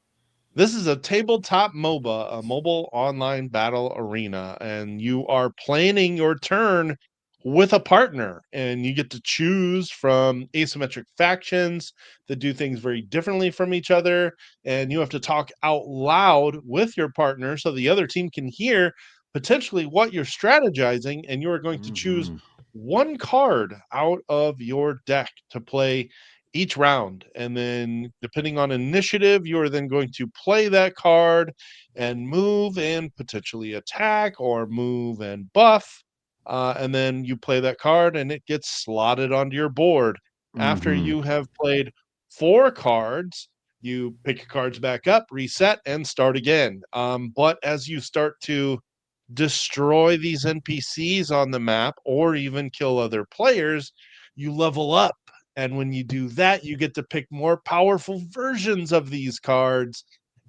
This is a tabletop MOBA, a mobile online battle arena, and you are planning your turn with a partner, and you get to choose from asymmetric factions that do things very differently from each other, and you have to talk out loud with your partner so the other team can hear potentially what you're strategizing, and you are going to choose Mhm. one card out of your deck to play each round. And then, depending on initiative, you are then going to play that card and move and potentially attack or move and buff. And then you play that card and it gets slotted onto your board. After Mhm. you have played 4 cards, you pick your cards back up, reset, and start again. But as you start to destroy these NPCs on the map or even kill other players, you level up. And when you do that, you get to pick more powerful versions of these cards.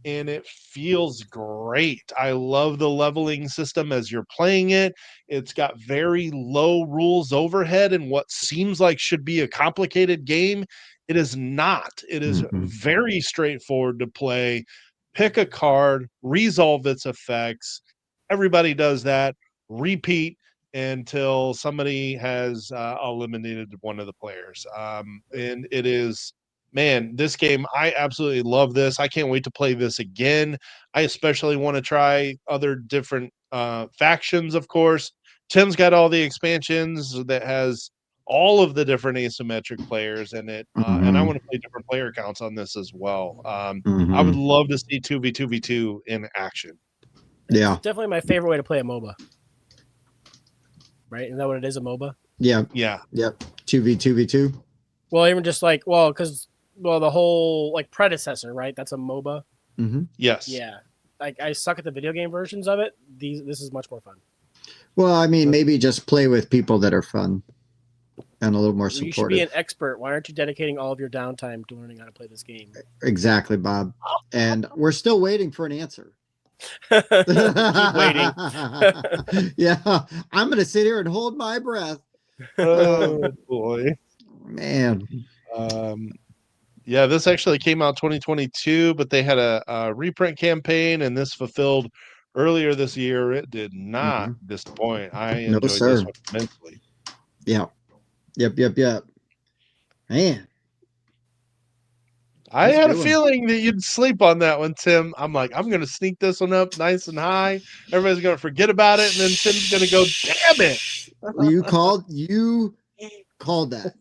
And it feels great. I love the leveling system as you're playing it. It's got very low rules overhead and what seems like should be a complicated game. It is not. It is Mhm. very straightforward to play. Pick a card, resolve its effects. Everybody does that. Repeat until somebody has eliminated one of the players. And it is, man, this game, I absolutely love this. I can't wait to play this again. I especially want to try other different factions, of course. Tim's got all the expansions that has all of the different asymmetric players in it. And I Mhm. want to play different player counts on this as well. I would Mhm. love to see 2v2v2 in action. It's Yeah. definitely my favorite way to play a MOBA. Right? Isn't that what it is, a MOBA? Yeah. Yeah. Yep. 2v2v2. Well, even just like, because the whole like predecessor, right? That's a MOBA. Mm-hmm. Yes. Yeah. Like I suck at the video game versions of it. This is much more fun. Well, I mean, maybe just play with people that are fun and a little more You should be an supportive. expert. Why aren't you dedicating all of your downtime to learning how to play this game? Exactly, Bob. And we're still waiting for an answer. Keep waiting. Yeah, I'm going to sit here and hold my breath. Oh boy. Man. Yeah, this actually came out 2022, but they had a reprint campaign, and this fulfilled earlier this year. It did not Mhm. disappoint. I No, enjoyed this sir. one immensely. Yeah. Yep. Man, I that's a had a good one. feeling that you'd sleep on that one, Tim. I'm like, I'm gonna sneak this one up nice and high. Everybody's gonna forget about it, and then Tim's gonna go, damn it. You called that.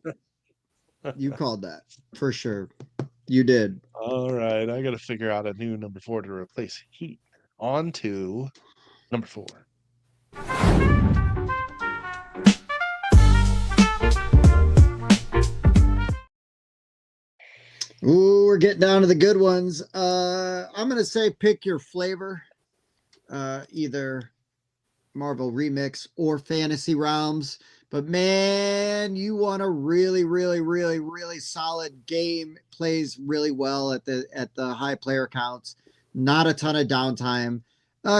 You called that for sure. You did. All right, I gotta figure out a new number 4 to replace Heat. On to number 4. Ooh, we're getting down to the good ones. I'm gonna say pick your flavor. Either Marvel Remix or Fantasy Realms. But man, you want a really solid game. Plays really well at the high player counts. Not a ton of downtime.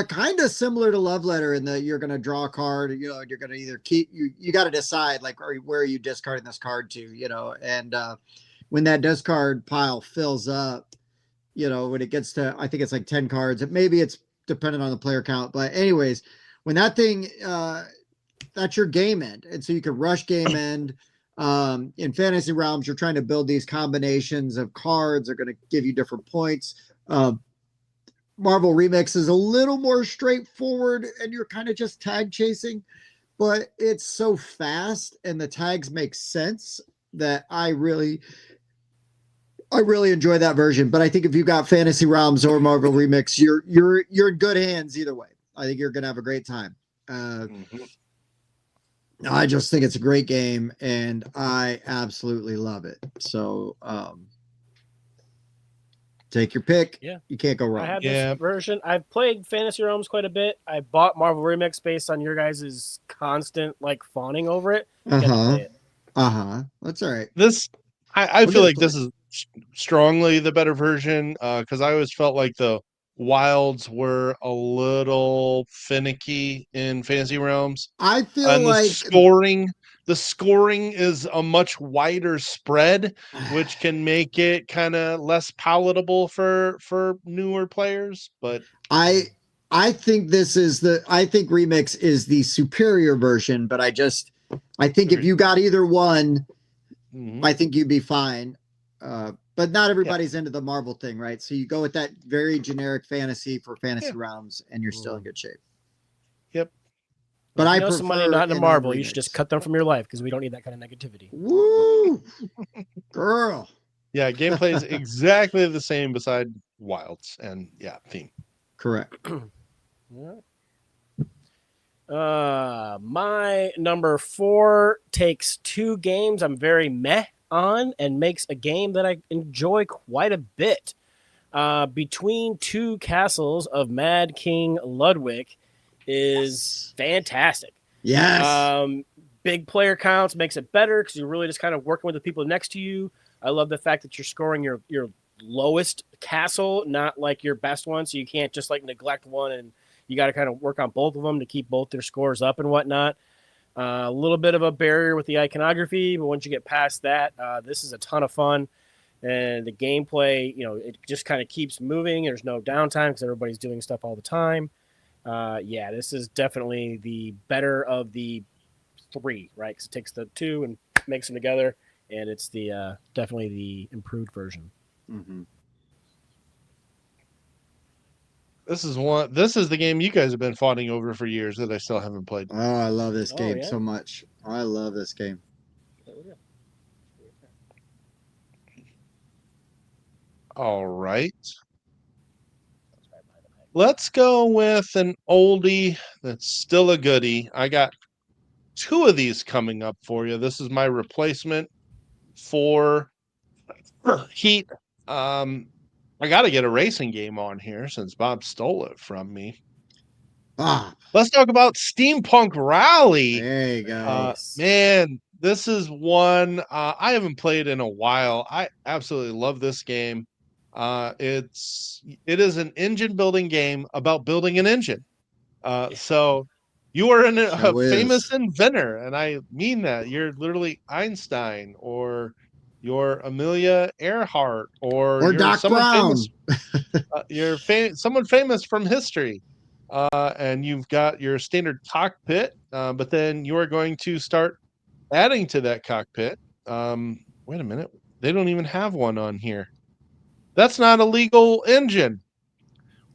Kind of similar to Love Letter in that you're going to draw a card. You know, you're going to either keep you got to decide like where are you discarding this card to. You know, and when that discard pile fills up, you know, when it gets to I think it's like 10 cards. Maybe it's dependent on the player count, but anyways, when that thing that's your game end, and so you can rush game end. In Fantasy Realms, you're trying to build these combinations of cards. They're going to give you different points. Marvel Remix is a little more straightforward, and you're kind of just tag chasing, but it's so fast, and the tags make sense that I really enjoy that version. But I think if you got Fantasy Realms or Marvel Remix, you're in good hands either way. I think you're gonna have a great time. I just think it's a great game, and I absolutely love it. So take your pick. Yeah. You can't go I wrong. have Yeah. this version. I've played Fantasy Realms quite a bit. I bought Marvel Remix based on your guys' constant like fawning over it. I got to play it. That's all right. I We'll feel get to like play this it. is strongly the better version because I always felt like the wilds were a little finicky in Fantasy Realms, I feel and like the scoring is a much wider spread, which can make it kind of less palatable for newer players. But I I think I think remix is the superior version, but I think if agreed. you got either one, Hmm. I think you'd be fine. But not Yeah, everybody's into the Marvel thing, right? So you go with that very generic fantasy for yeah, fantasy rounds, and you're still in Mhm. good shape. yep. But If you I know somebody prefer not into in the Marvel, you should just remix. cut them from your life because we don't need that kind of negativity. Woo, girl. Yeah, gameplay is exactly the same beside wilds, and yeah, theme. Correct. All right. My number 4 takes 2 games I'm very meh on and makes a game that I enjoy quite a bit. Between 2 Castles of Mad King Ludwig is Yes. fantastic. Yes. Um, Big player counts makes it better because you're really just kind of working with the people next to you. I love the fact that you're scoring your lowest castle, not like your best one. So you can't just like neglect one, and you got to kind of work on both of them to keep both their scores up and whatnot. A little bit of a barrier with the iconography, but once you get past that, this is a ton of fun. And the gameplay, it just kind of keeps moving. There's no downtime because everybody's doing stuff all the time. Yeah, this is definitely the better of the 3, right? Because it takes the 2 and makes them together, and it's the definitely the improved version. Mm-hmm. This is the game you guys have been fawning over for years that I still haven't played. Oh, I love this Oh game yeah. so much. I love this game. All right. Let's go with an oldie that's still a goodie. I got 2 of these coming up for you. This is my replacement for Heat. Um, I got to get a racing game on here since Bob stole it from me. Ah, Let's talk about Steampunk Rally. there you go. Nice. Man, this is one I haven't played in a while. I absolutely love this game. It is an engine building game about building an engine. Yeah. So you are a Show is. famous inventor, and I mean that. You're literally Einstein, or you're Amelia Earhart, or Or you're Doc someone famous. Brown. Someone famous from history. And you've got your standard cockpit, but then you are going to start adding to that cockpit. Wait a minute, they don't even have one on here. That's not a legal engine.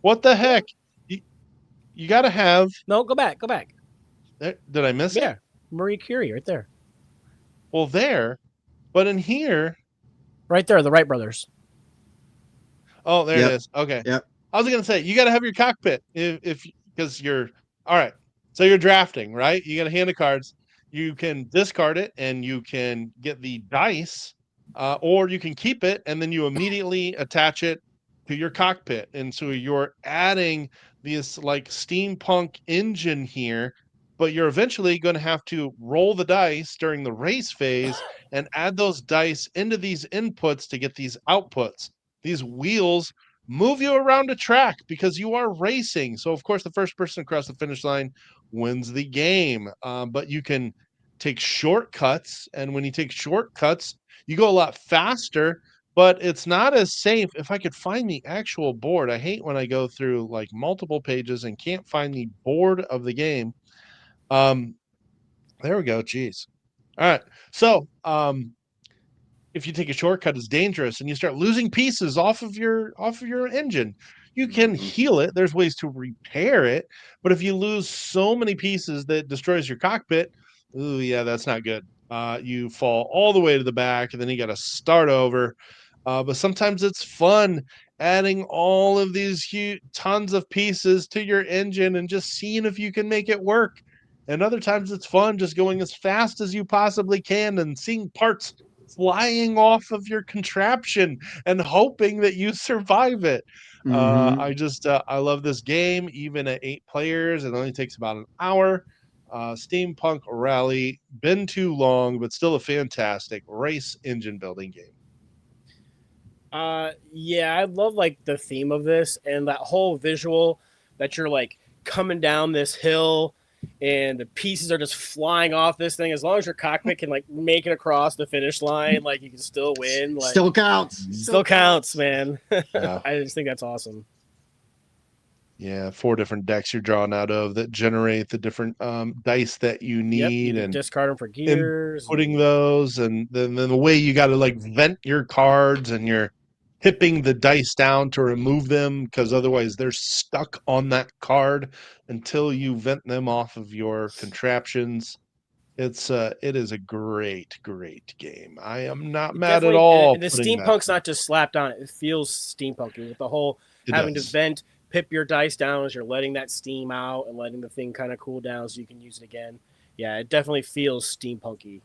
What the heck? You, you got to have. No, go back. Go back. Did I miss it? Yeah, Marie Curie, right there. Well, there, but in here, Right there, the Wright brothers. oh, there it Yep. is. Okay, Yep. I was gonna say you got to have your cockpit if because you're all right. So you're drafting, right? You got a hand of cards. You can discard it and you can get the dice, or you can keep it and then you immediately attach it to your cockpit. And so you're adding this like steampunk engine here, but you're eventually going to have to roll the dice during the race phase and add those dice into these inputs to get these outputs. These wheels move you around a track because you are racing. So, of course, the first person across the finish line wins the game. But you can take shortcuts. And when you take shortcuts, you go a lot faster, but it's not as safe. If I could find the actual board, I hate when I go through like multiple pages and can't find the board of the game. Um, there we go. Jeez. All right. So, if you take a shortcut, it's dangerous and you start losing pieces off of your engine. You can Mm-hmm. heal it. There's ways to repair it, but if you lose so many pieces that destroys your cockpit, ooh, yeah, that's not good. You fall all the way to the back, and then you got to start over. But sometimes it's fun adding all of these huge tons of pieces to your engine and just seeing if you can make it work. And other times it's fun just going as fast as you possibly can and seeing parts flying off of your contraption and hoping that you survive it. Mm-hmm. I love this game. Even at 8 players, it only takes about an hour. Steampunk Rally, been too long, but still a fantastic race engine building game. Yeah, I love like the theme of this and that whole visual that you're like coming down this hill and the pieces are just flying off this thing. As long as your cockpit can like make it across the finish line, like you can still win. Like Still counts. still counts, man. Yeah. I just think that's awesome. Yeah, 4 different decks you're drawing out of that generate the different dice that you Yep, you need, can and discard them for gears. putting those, and then the way you got to like vent your cards, and you're hipping the dice down to remove them, because otherwise they're stuck on that card until you vent them off of your contraptions. It is a great game. I am not mad at Definitely, all and the putting that. steampunk's not just slapped on it; it feels steampunky with the whole It having to does. vent, pip your dice down as you're letting that steam out and letting the thing kind of cool down so you can use it again. Yeah, it definitely feels steampunky.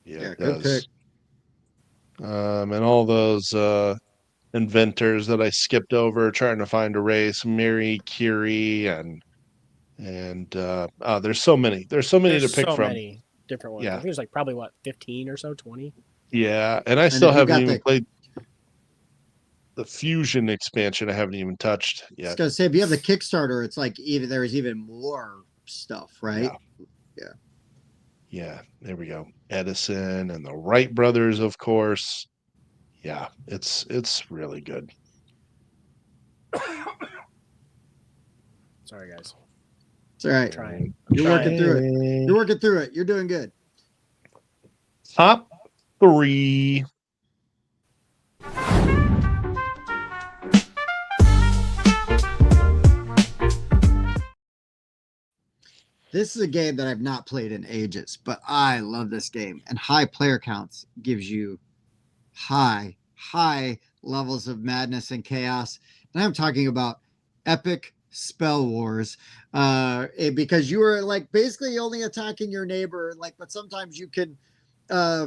Yeah, it good does. And all those inventors that I skipped over trying to find a race, Mary Curie, and there's so many. There's so many to There's pick so from. many different ones. I Yeah. think there's like probably what 15 or so, 20. Yeah, and I And still if you haven't got even the, played the Fusion expansion. I haven't even touched I was yet. gonna say, if you have the Kickstarter, it's like there's even more stuff, right? Yeah, there we go. Edison and the Wright brothers, of course. Yeah, it's really good. Sorry, guys. It's all right. I'm trying. You're working through it. You're working through it. You're doing good. Top 3. This is a game that I've not played in ages, but I love this game. And high player counts gives you high levels of madness and chaos. And I'm talking about Epic Spell Wars, because you are like basically only attacking your neighbor, like, but sometimes you can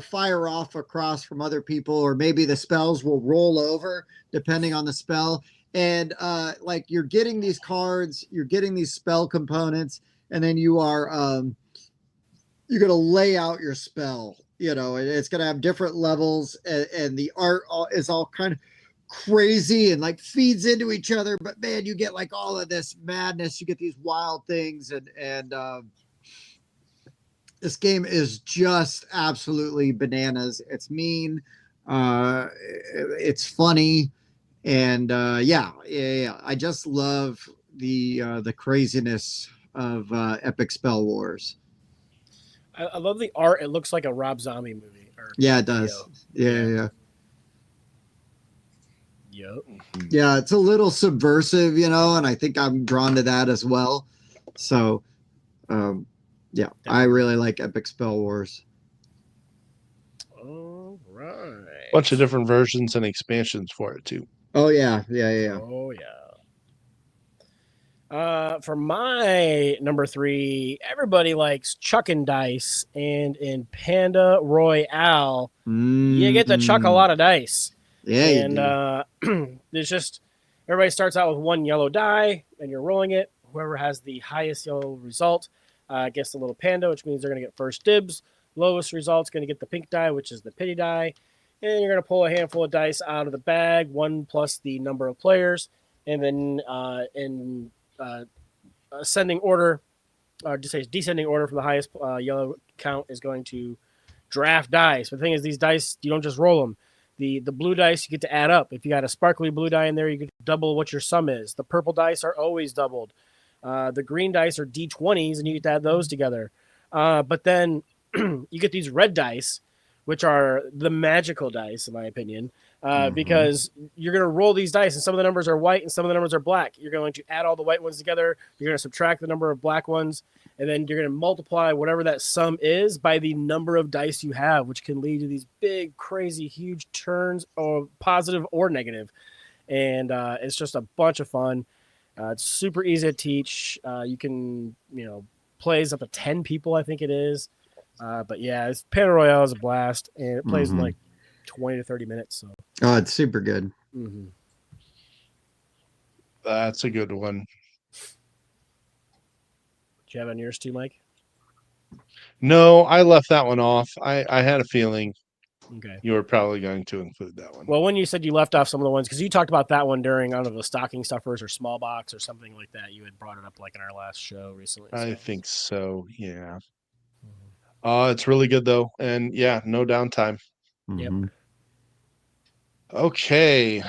fire off across from other people, or maybe the spells will roll over depending on the spell. And like you're getting these cards, you're getting these spell components, and then you are you're gonna lay out your spell. You know, and it's gonna have different levels, and the art is all kind of crazy and like feeds into each other. But man, you get like all of this madness. You get these wild things, and this game is just absolutely bananas. It's mean, it's funny, and yeah. I just love the craziness of Epic Spell Wars. I love the art. It looks like a Rob Zombie movie. Yeah, it does. Yeah. Yep. Yeah, it's a little subversive, you know, and I think I'm drawn to that as well. So, yeah, I really like Epic Spell Wars. All right. Bunch of different versions and expansions for it too. Oh yeah. Oh yeah. For my number 3, everybody likes chucking dice, and in Panda Royale, you get to chuck a lot of dice. Yeah, and there's just everybody starts out with 1 yellow die, and you're rolling it. Whoever has the highest yellow result gets the little panda, which means they're going to get first dibs. Lowest result's going to get the pink die, which is the pity die. And you're going to pull a handful of dice out of the bag, 1 plus the number of players. And then in ascending order, or just say descending order from the highest yellow count is going to draft dice. But the thing is, these dice, you don't just roll them. The blue dice you get to add up. If you got a sparkly blue die in there, you get to double what your sum is. The purple dice are always doubled. The green dice are D20s, and you get to add those together. But then you get these red dice, which are the magical dice, in my opinion, because you're going to roll these dice, and some of the numbers are white and some of the numbers are black. You're going to add all the white ones together. You're going to subtract the number of black ones, and then you're going to multiply whatever that sum is by the number of dice you have, which can lead to these big, crazy, huge turns, or positive or negative. And it's just a bunch of fun. It's super easy to teach. You can, plays up to 10 people, I think it is. But yeah, Panda Royale is a blast, and it plays in like 20 to 30 minutes. So. Oh, it's super good. Mm-hmm. That's a good one. you have on yours too, Mike? No, I left that one off. I had a feeling Okay. you were probably going to include that one. Well, when you said you left off some of the ones, because you talked about that one during, I don't know, the stocking stuffers or small box or something like that. You had brought it up like in our last show recently. I think so. Yeah. It's really good though, and yeah, no downtime. Yep. Mhm. Okay.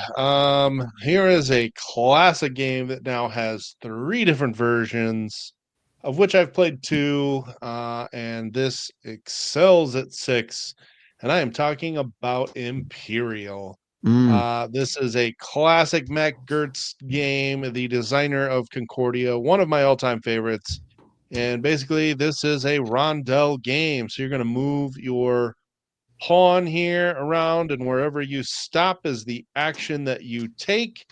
Here is a classic game that now has 3 different versions, of which I've played 2, and this excels at 6. And I am talking about Imperial. Mm. This is a classic Matt Gertz game, the designer of Concordia, one of my all-time favorites. And basically, this is a rondel game. So you're going to move your pawn here around, and wherever you stop is the action that you take.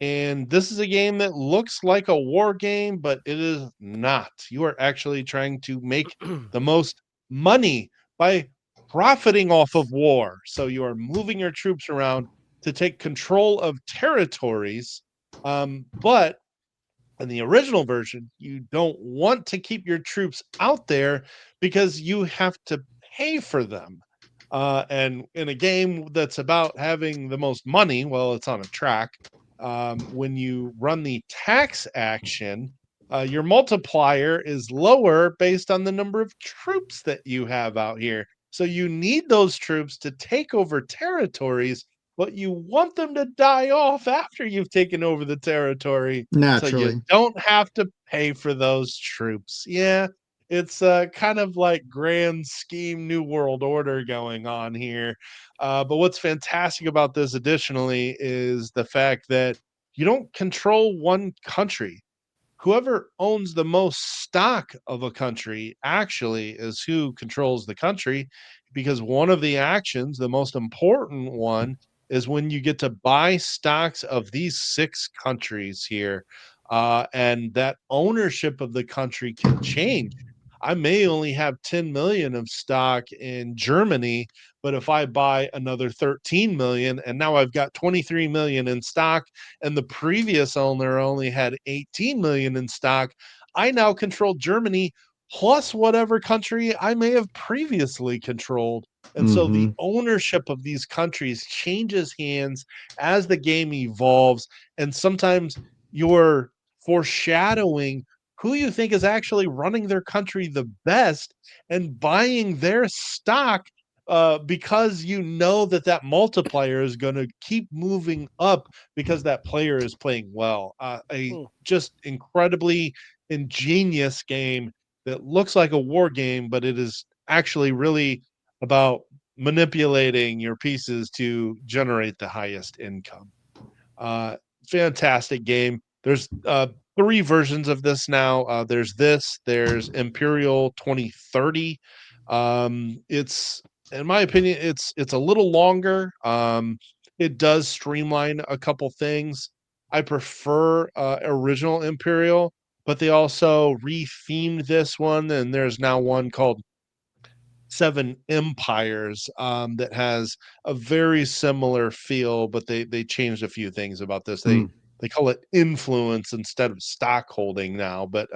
And this is a game that looks like a war game, but it is not. You are actually trying to make the most money by profiting off of war. So you are moving your troops around to take control of territories. But in the original version, you don't want to keep your troops out there because you have to pay for them. And in a game that's about having the most money, well, it's on a track. When you run the tax action, your multiplier is lower based on the number of troops that you have out here. So you need those troops to take over territories, but you want them to die off after you've taken over the territory so you Naturally. don't have to pay for those troops. Yeah, it's kind of like grand scheme New World Order going on here. But what's fantastic about this additionally is the fact that you don't control one country. Whoever owns the most stock of a country actually is who controls the country, because one of the actions, the most important one, is when you get to buy stocks of these 6 countries here. And that ownership of the country can change. I may only have 10 million of stock in Germany, but if I buy another 13 million and now I've got 23 million in stock, and the previous owner only had 18 million in stock, I now control Germany plus whatever country I may have previously controlled. And so the Hmm. ownership of these countries changes hands as the game evolves. And sometimes you're foreshadowing who you think is actually running their country the best and buying their stock, because you know that that multiplier is going to keep moving up because that player is playing well. A Hmm. just incredibly ingenious game that looks like a war game, but it is actually really about manipulating your pieces to generate the highest income. Uh, Fantastic game. There's 3 versions of this now. There's Imperial 2030. It's, in my opinion, it's a little longer. It does streamline a couple things. I prefer original Imperial, but they also rethemed this one, and there's now one called Seven Empires, that has a very similar feel, but they changed a few things about this. Mm. They call it influence instead of stock holding now, but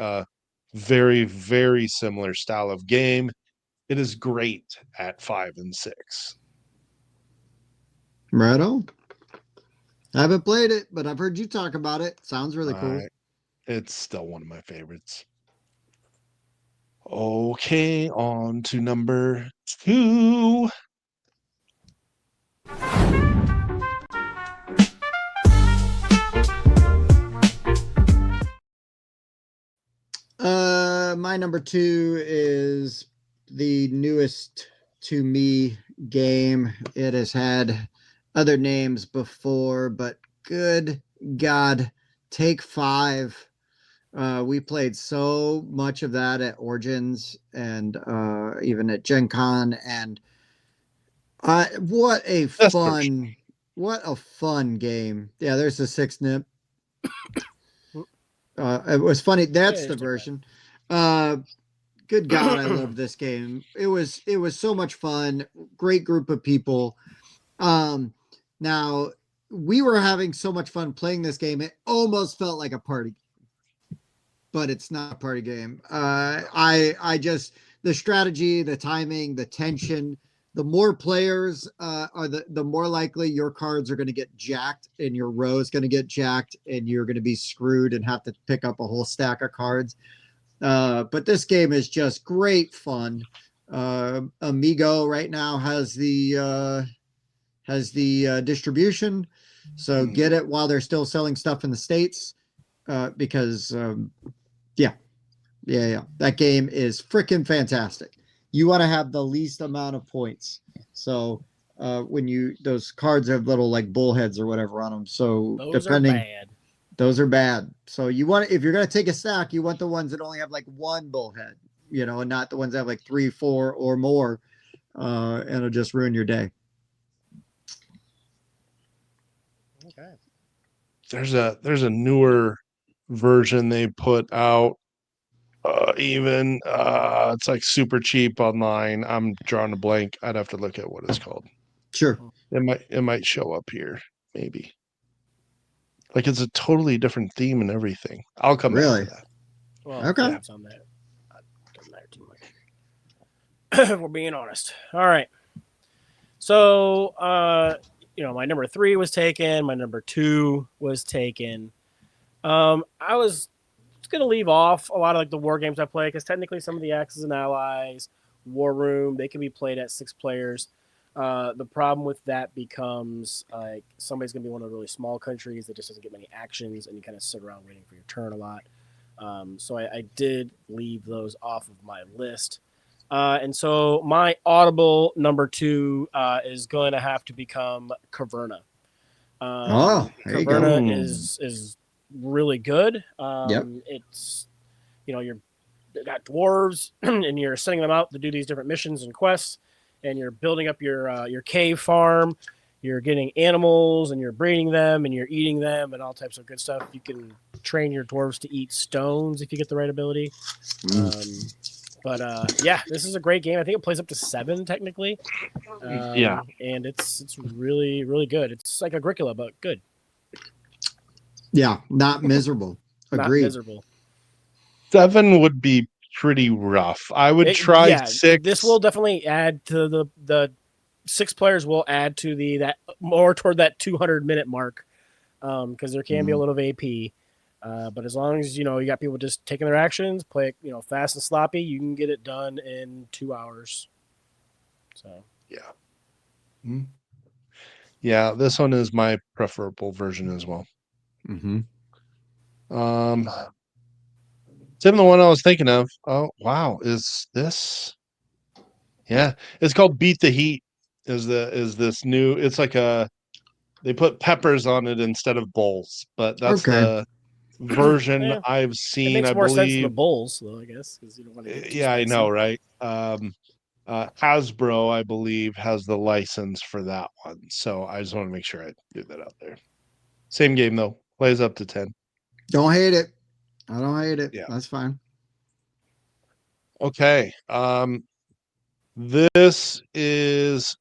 very, very similar style of game. It is great at 5 and 6. Right on. I haven't played it, but I've heard you talk about it. Sounds really cool. It's still one of my favorites. Okay, on to number 2. My number 2 is the newest to me game. It has had other names before, but good God, Take 5. We played so much of that at Origins and even at Gen Con, and what a Best version. fun game. Yeah, there's the 6 nip. It was funny. That's Yeah, the just like that. version. Uh, good God, I love this game. It was so much fun. Great group of people. Now we were having so much fun playing this game. It almost felt like a party. but it's not a party game. I just the strategy, the timing, the tension. The more players are the more likely your cards are going to get jacked and your row is going to get jacked and you're going to be screwed and have to pick up a whole stack of cards. But this game is just great fun. Amigo right now has the distribution, so get it while they're still selling stuff in the States. Because yeah, that game is freaking fantastic. You want to have the least amount of points. So when those cards have little like bullheads or whatever on them. So Those are bad. Those are bad. So you want, if you're gonna take a stack, you want the ones that only have like one bullhead, and not the ones that have like 3, 4, or more. And it'll just ruin your day. Okay. There's a newer version they put out. It's like super cheap online. I'm drawing a blank. I'd have to look at what it's called. Sure. It might show up here, maybe. Like it's a totally different theme and everything. I'll come back Really? to that. Well, Okay. yeah, it's on there. Doesn't matter too much. If we're being honest. All right. So, my number 3 was taken. My number 2 was taken. I was going to leave off a lot of like the war games I play because technically some of the Axis and Allies, War Room, they can be played at 6 players. The problem with that becomes like somebody's going to be one of the really small countries that just doesn't get many actions, and you kind of sit around waiting for your turn a lot. So I did leave those off of my list. And so my audible number 2 is going to have to become Caverna. There you go. Caverna is really good. Yep. It's you're got dwarves and you're sending them out to do these different missions and quests, and you're building up your cave farm. You're getting animals and you're breeding them and you're eating them and all types of good stuff. You can train your dwarves to eat stones if you get the right ability. Yeah, this is a great game. I think it plays up to 7 technically. And it's really, really good. It's like Agricola, but good. Yeah, not miserable. Agreed. Not miserable. 7 would be pretty rough. I would try 6. This will definitely add to the 6 players will add to that more toward that 200-minute mark, because there can be a little of AP. But as long as you got people just taking their actions, play fast and sloppy, you can get it done in 2 hours. So yeah, yeah, this one is my preferable version as well. Tim, the one I was thinking of. Oh wow, is this? Yeah, it's called Beat the Heat. Is this new? It's like they put peppers on it instead of bowls, but that's the version I've seen. It makes I more sense than believe the bowls, though. I guess because you don't want to get too I spicy. know, right? Hasbro, I believe, has the license for that one, so I just want to make sure I do that out there. Same game though, plays up to 10. Don't hate it. I don't hate it. Yeah, that's fine. Okay. This is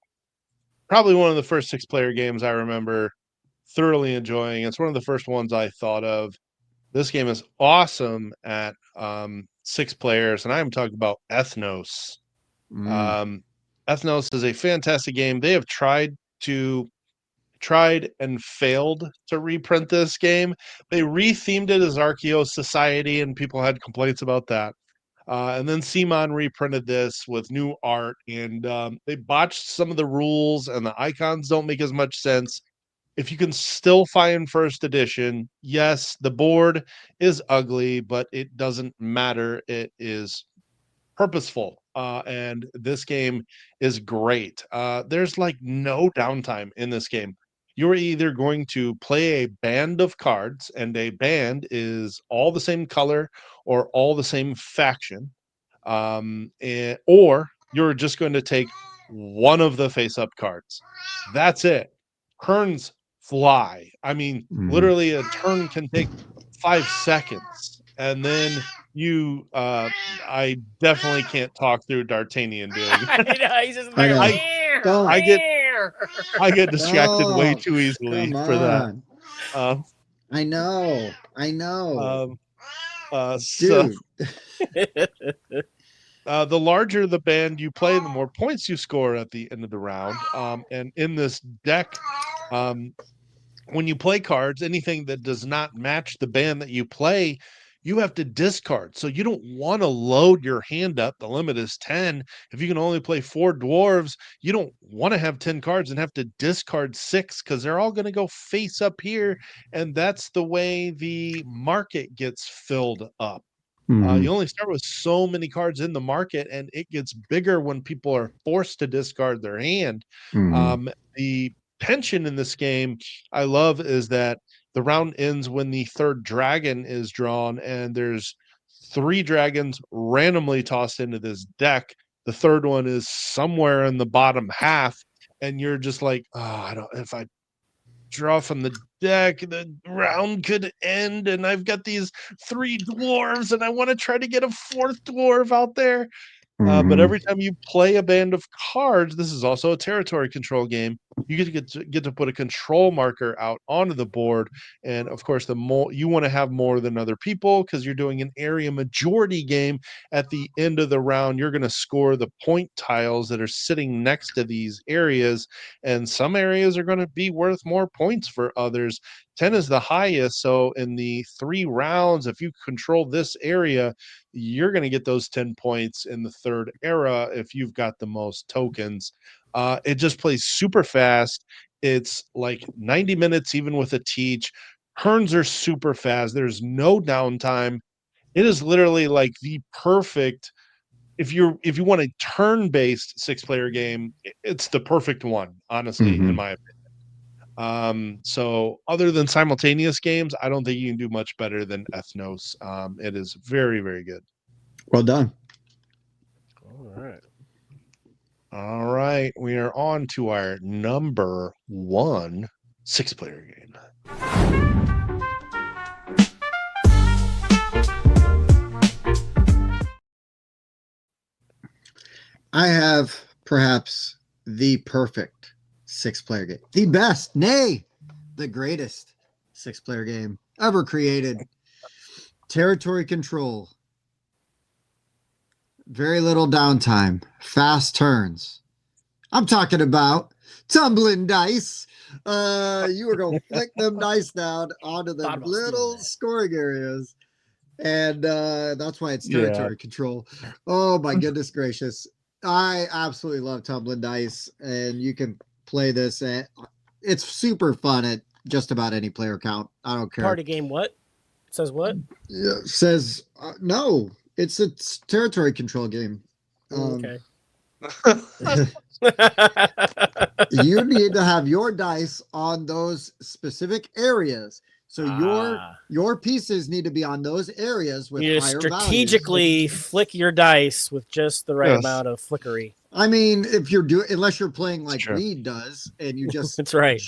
probably one of the first 6-player games I remember thoroughly enjoying. It's one of the first ones I thought of. This game is awesome at 6 players, and I'm talking about Ethnos. Ethnos is a fantastic game. They have tried and failed to reprint this game. They rethemed it as Archaeos Society, and people had complaints about that. And then Simon reprinted this with new art, and they botched some of the rules, and the icons don't make as much sense. If you can still find first edition, yes, the board is ugly, but it doesn't matter. It is purposeful. And this game is great. There's like no downtime in this game. You're either going to play a band of cards, and a band is all the same color or all the same faction, or you're just going to take one of the face-up cards. That's it. Turns fly. I mean, literally, a turn can take 5 seconds, and then I definitely can't talk through D'Artagnan doing I he's just I get distracted way too easily for that. I know. So Dude. the larger the band you play, the more points you score at the end of the round. And in this deck, um, when you play cards, anything that does not match the band that you play, you have to discard. So you don't want to load your hand up. The limit is 10. If you can only play 4 dwarves, you don't want to have 10 cards and have to discard 6 because they're all going to go face up here. And that's the way the market gets filled up. You only start with so many cards in the market, and it gets bigger when people are forced to discard their hand. The tension in this game I love is that the round ends when the third dragon is drawn, and there's 3 dragons randomly tossed into this deck. The third one is somewhere in the bottom half, and you're just like, oh, I don't. If I draw from the deck, the round could end, and I've got these 3 dwarves, and I want to try to get a 4th dwarf out there. But every time you play a band of cards, this is also a territory control game. You get to put a control marker out onto the board, and of course, the more you want to have more than other people because you're doing an area majority game. At the end of the round, you're going to score the point tiles that are sitting next to these areas, and some areas are going to be worth more points for others. 10 is the highest, so in the 3 rounds, if you control this area, you're going to get those 10 points in the third era if you've got the most tokens. It just plays super fast. It's like 90 minutes, even with a teach. Turns are super fast. There's no downtime. It is literally like the perfect. If you want a turn-based 6-player game, it's the perfect one, honestly, in my opinion. So other than simultaneous games, I don't think you can do much better than Ethnos. It is very, very good. Well done. All right. All right. We are on to our number 1 6-player game. I have perhaps the perfect 6-player game. The best, nay, the greatest 6-player game ever created. Territory control. Very little downtime. Fast turns. I'm talking about tumbling dice. You were going to flick them dice down onto the little scoring areas. And that's why it's territory control. Oh, my goodness gracious. I absolutely love tumbling dice, and you can play this. It's super fun at just about any player count. I don't care. Party game what? It says what? Yeah, says no. It's a territory control game. Okay. You need to have your dice on those specific areas. So your pieces need to be on those areas with you higher strategically values. Flick your dice with just the right amount of flickery. I mean, if you're doing, unless you're playing like Reed does, and you just that's right.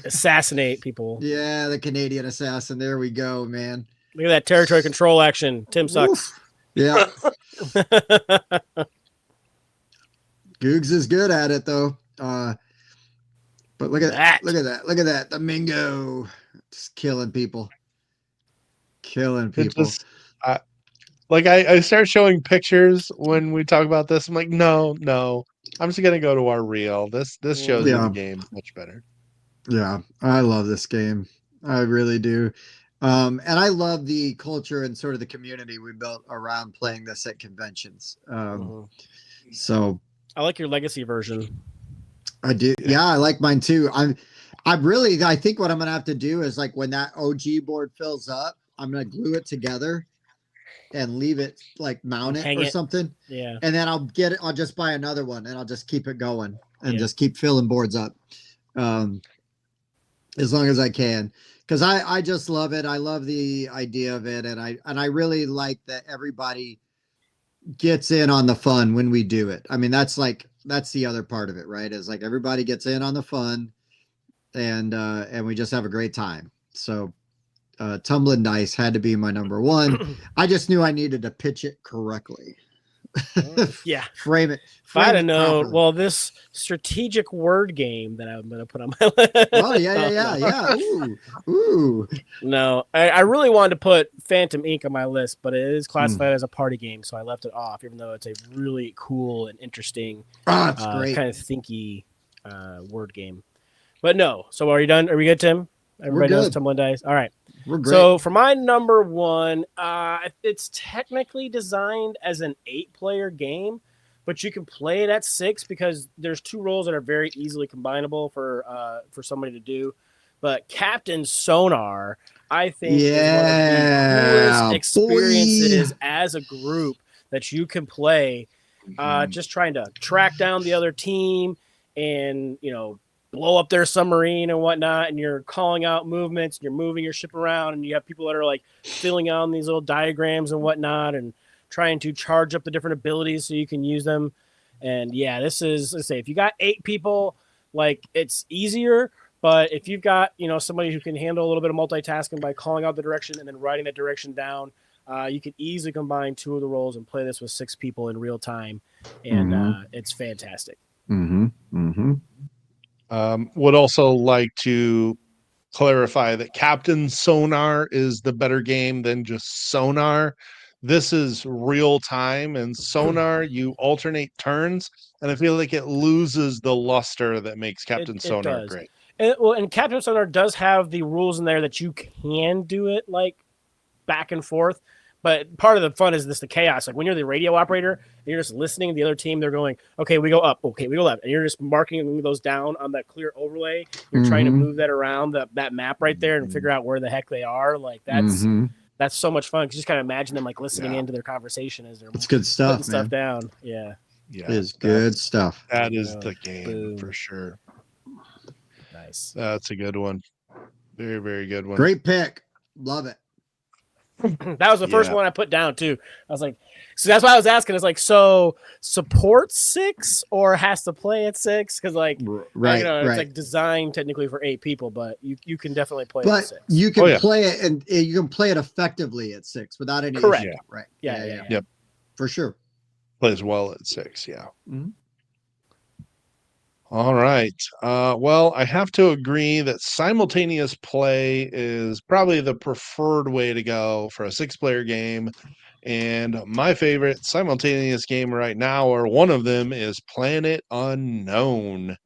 Assassinate people. Yeah, the Canadian assassin. There we go, man. Look at that territory control action. Tim sucks. Oof. Yeah. Googs is good at it though. But look at that. Look at that. Look at that. The Mingo. Just killing people. Killing people. I start showing pictures when we talk about this. I'm like, no. I'm just gonna go to our reel. This shows you the game much better. Yeah, I love this game. I really do. And I love the culture and sort of the community we built around playing this at conventions. So I like your legacy version. I do. Yeah, I like mine too. I think what I'm going to have to do is like when that OG board fills up, I'm going to glue it together and leave it like mount it or something. Yeah. And then I'll just buy another one and I'll just keep it going and just keep filling boards up. As long as I can, because I just love it. I love the idea of it, and I really like that everybody gets in on the fun when we do it. I mean, that's the other part of it, right? Is like everybody gets in on the fun, and we just have a great time. So, tumbling dice had to be my number 1. I just knew I needed to pitch it correctly. Yeah. frame it. If I'd Frame have it known, properly. well, this strategic word game that I'm going to put on my list. Oh yeah, No, yeah, yeah, no. yeah. Ooh. No, I really wanted to put Phantom Ink on my list, but it is classified Hmm. as a party game, so I left it off, even though it's a really cool and interesting, Oh, it's great. kind of thinky word game. But no, so are you done? Are we good, Tim? We're Everybody knows good. Tumbling Dice. All right. We're great. So for my number one, it's technically designed as an 8-player game, but you can play it at 6 because there's 2 roles that are very easily combinable for somebody to do. But Captain Sonar, I think, is one of the coolest Yeah, boy. experiences as a group that you can play. Just trying to track down the other team and blow up their submarine and whatnot, and you're calling out movements, and you're moving your ship around, and you have people that are like filling out these little diagrams and whatnot, and trying to charge up the different abilities so you can use them. And yeah, this is, let's say, if you got 8 people, like it's easier. But if you've got somebody who can handle a little bit of multitasking by calling out the direction and then writing that direction down, you can easily combine 2 of the roles and play this with 6 people in real time, and it's fantastic. Mm-hmm. Mm-hmm. Would also like to clarify that Captain Sonar is the better game than just Sonar. This is real time, and Sonar, you alternate turns, and I feel like it loses the luster that makes Captain It Sonar does. great. And Captain Sonar does have the rules in there that you can do it like back and forth. But part of the fun is the chaos. Like when you're the radio operator and you're just listening to the other team, they're going, okay, we go up, okay, we go left. And you're just marking those down on that clear overlay. You're trying to move that around that map right there and figure out where the heck they are. Like that's so much fun. Cause you just kind of imagine them like listening into their conversation as they're It's good stuff, putting man. stuff down. Yeah. Yeah, It is good stuff. That is the game for sure. Nice. That's a good one. Very, very good one. Great pick. Love it. That was the first one I put down too. I was like, so that's why I was asking. It's like, so support 6 or has to play at 6? Because like, right, it's like designed technically for 8 people, but you can definitely play but at 6. You can play it, and you can play it effectively at 6 without any correct. issue. Right. Yeah. Yep. For sure. Plays well at 6. Yeah. Mm-hmm. All right. Well, I have to agree that simultaneous play is probably the preferred way to go for a 6-player game. And my favorite simultaneous game right now, or one of them, is Planet Unknown.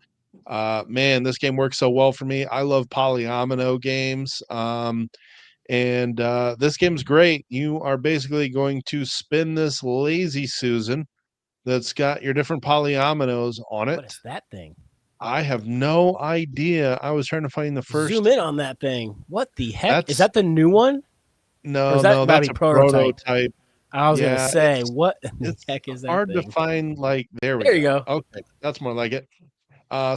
Man, this game works so well for me. I love polyomino games. And this game's great. You are basically going to spin this lazy Susan that's got your different polyominoes on it. What is that thing? I have no idea. I was trying to find the first. Zoom in on that thing. What the heck? Is that the new one? No, that's a prototype. I was gonna say, what the heck is that? Hard to find. Like there you go. Okay, that's more like it.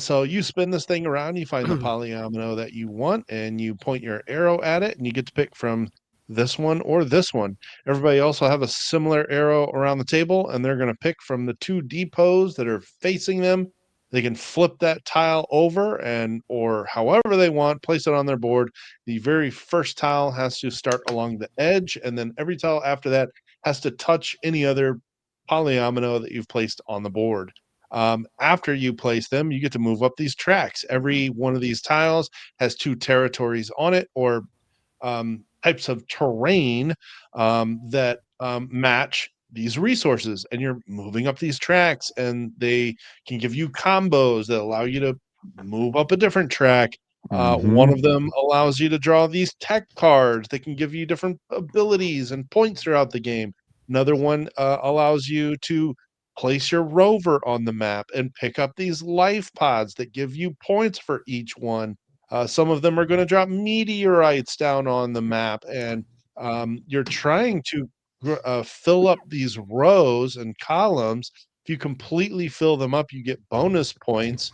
So you spin this thing around, you find the polyomino that you want, and you point your arrow at it, and you get to pick from this one or this one. Everybody else will have a similar arrow around the table, and they're going to pick from the 2 depots that are facing them. They can flip that tile over or however they want, place it on their board. The very first tile has to start along the edge, and then every tile after that has to touch any other polyomino that you've placed on the board. After you place them, you get to move up these tracks. Every one of these tiles has 2 territories on it, or types of terrain that match these resources, and you're moving up these tracks, and they can give you combos that allow you to move up a different track. One of them allows you to draw these tech cards that can give you different abilities and points throughout the game. Another one allows you to place your rover on the map and pick up these life pods that give you points for each one. Some of them are going to drop meteorites down on the map, and you're trying to fill up these rows and columns. If you completely fill them up, you get bonus points.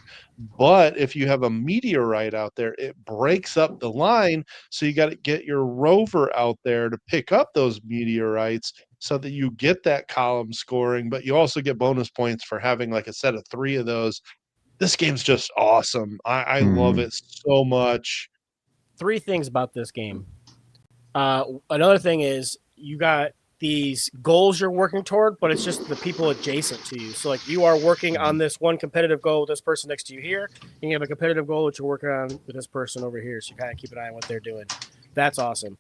But if you have a meteorite out there, it breaks up the line. So you got to get your rover out there to pick up those meteorites so that you get that column scoring. But you also get bonus points for having like a set of 3 of those. This game's just awesome. I love it so much. 3 things about this game. Another thing is you got these goals you're working toward, but it's just the people adjacent to you. So like you are working on this one competitive goal with this person next to you here, and you have a competitive goal that you're working on with this person over here. So you kind of keep an eye on what they're doing. That's awesome.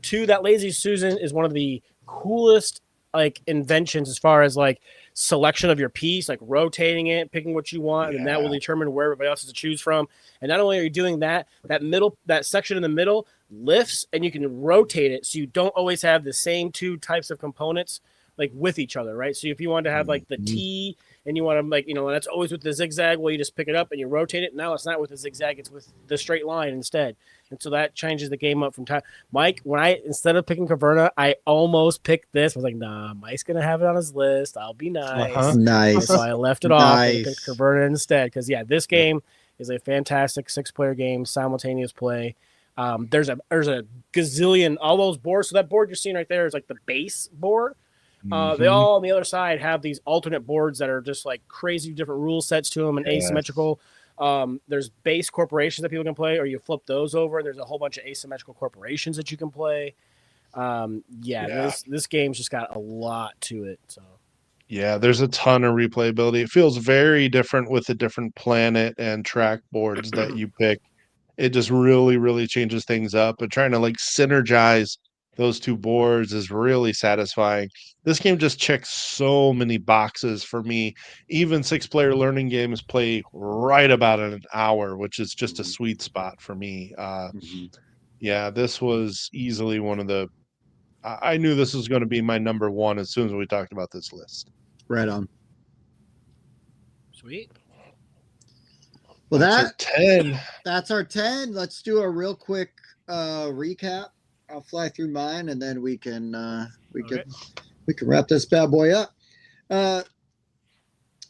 Two, that Lazy Susan is one of the coolest like inventions as far as like selection of your piece, like rotating it, picking what you want, and that will determine where everybody else is to choose from. And not only are you doing that, that section in the middle lifts and you can rotate it so you don't always have the same two types of components like with each other, right? So if you want to have like the T and you want to like, that's always with the zigzag, well, you just pick it up and you rotate it. Now it's not with the zigzag, it's with the straight line instead. And so that changes the game up from time. Mike, instead of picking Caverna, I almost picked this. I was like, nah, Mike's going to have it on his list. I'll be nice. Nice. So I left it off and picked Caverna instead. Because, this game is a fantastic 6-player game, simultaneous play. There's a gazillion, all those boards. So that board you're seeing right there is like the base board. They all on the other side have these alternate boards that are just like crazy different rule sets to them and asymmetrical. There's base corporations that people can play, or you flip those over, and there's a whole bunch of asymmetrical corporations that you can play. This game's just got a lot to it. So yeah, there's a ton of replayability. It feels very different with the different planet and track boards that you pick. It just really, really changes things up. But trying to like synergize those two boards is really satisfying. This game just checks so many boxes for me. Even 6-player learning games play right about an hour, which is just a sweet spot for me. This was easily one of the. I knew this was going to be my number one as soon as we talked about this list. Right on. Sweet. Well, that's our 10. That's our 10. Let's do a real quick recap. I'll fly through mine, and then we can wrap this bad boy up.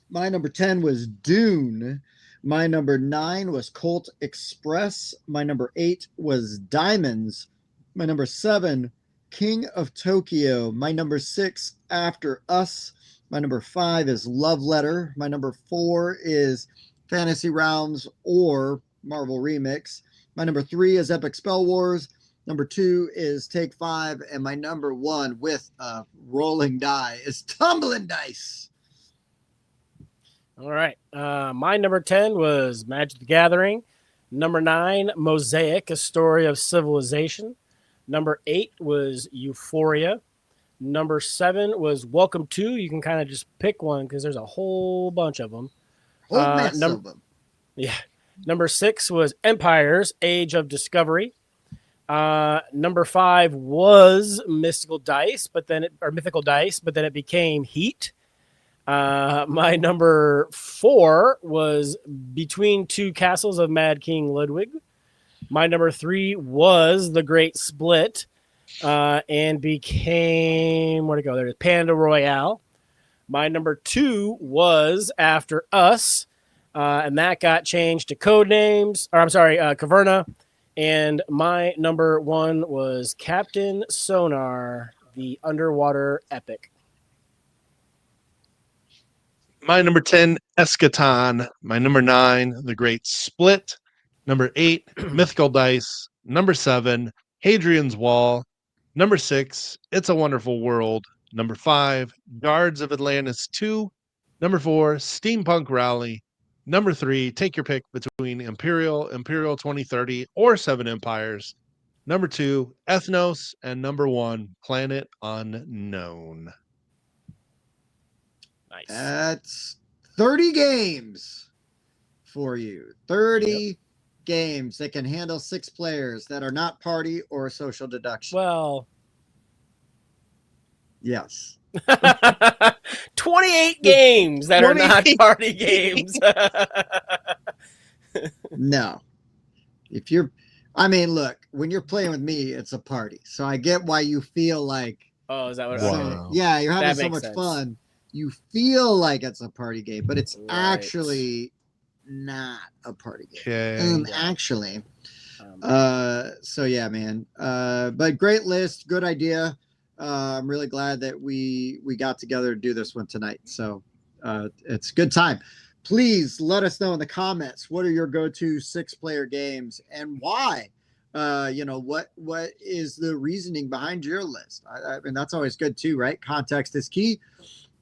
My number 10 was Dune. My number 9 was Colt Express. My number 8 was Diamonds. My number 7, King of Tokyo. My number 6, After Us. My number 5 is Love Letter. My number 4 is Fantasy Rounds or Marvel Remix. My number 3 is Epic Spell Wars. Number 2 is Take 5. And my number 1 with rolling die is Tumbling Dice. All right. My number 10 was Magic the Gathering. Number 9, Mosaic, A Story of Civilization. Number 8 was Euphoria. Number 7 was Welcome To. You can kind of just pick one because there's a whole bunch of them. Whole mess of them. Yeah. Number 6 was Empires, Age of Discovery. Number 5 was Mythical Dice, but then it became Heat. My number 4 was Between Two Castles of Mad King Ludwig. My number 3 was The Great Split, and became, where'd it go? There's Panda Royale. My number 2 was After Us, and that got changed to Caverna. And my number 1 was Captain Sonar, the underwater epic. My number 10, Eschaton. My number 9, The Great Split. Number 8, Mythical Dice. Number 7, Hadrian's Wall. Number 6, It's a Wonderful World. Number 5, Guards of Atlantis 2. Number 4, Steampunk Rally. Number 3, take your pick between Imperial 2030, or Seven Empires. Number 2, Ethnos. And number 1, Planet Unknown. Nice. That's 30 games for you. 30 games that can handle 6 players that are not party or social deduction. Well, yes. 28 games that are not party games. No. Look, when you're playing with me, it's a party. So I get why you feel like, oh, is that what? Wow. Yeah, you're having so much sense. fun. You feel like it's a party game, but it's Right. actually not a party game. Okay. Actually. So yeah, man. But great list, good idea. I'm really glad that we got together to do this one tonight. So it's a good time. Please let us know in the comments, what are your go-to 6-player games and why? what is the reasoning behind your list? I mean, that's always good too, right? Context is key.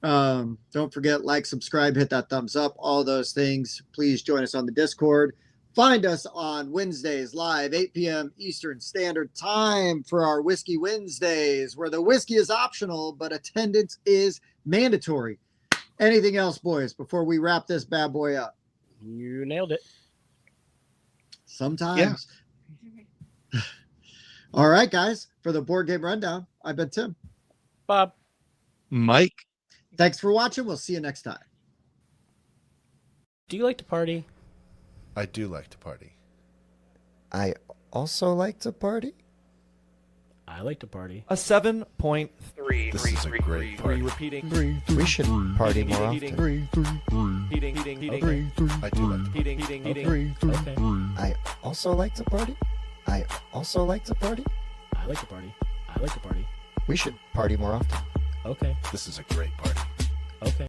Don't forget, like, subscribe, hit that thumbs up, all those things. Please join us on the Discord. Find us on Wednesdays live, 8 p.m. Eastern Standard Time for our Whiskey Wednesdays, where the whiskey is optional, but attendance is mandatory. Anything else, boys, before we wrap this bad boy up? You nailed it. Sometimes. Yeah. All right, guys, for the board game rundown, I've been Tim. Bob. Mike. Thanks for watching. We'll see you next time. Do you like to party? I do like to party. I also like to party. I like to party. A 7.3. This is a great party. Repeating. We should party more often. I do like to party. Okay. I also like to party. I also like to party. I like to party. I like to party. We should party more often. Okay. This is a great party. Okay.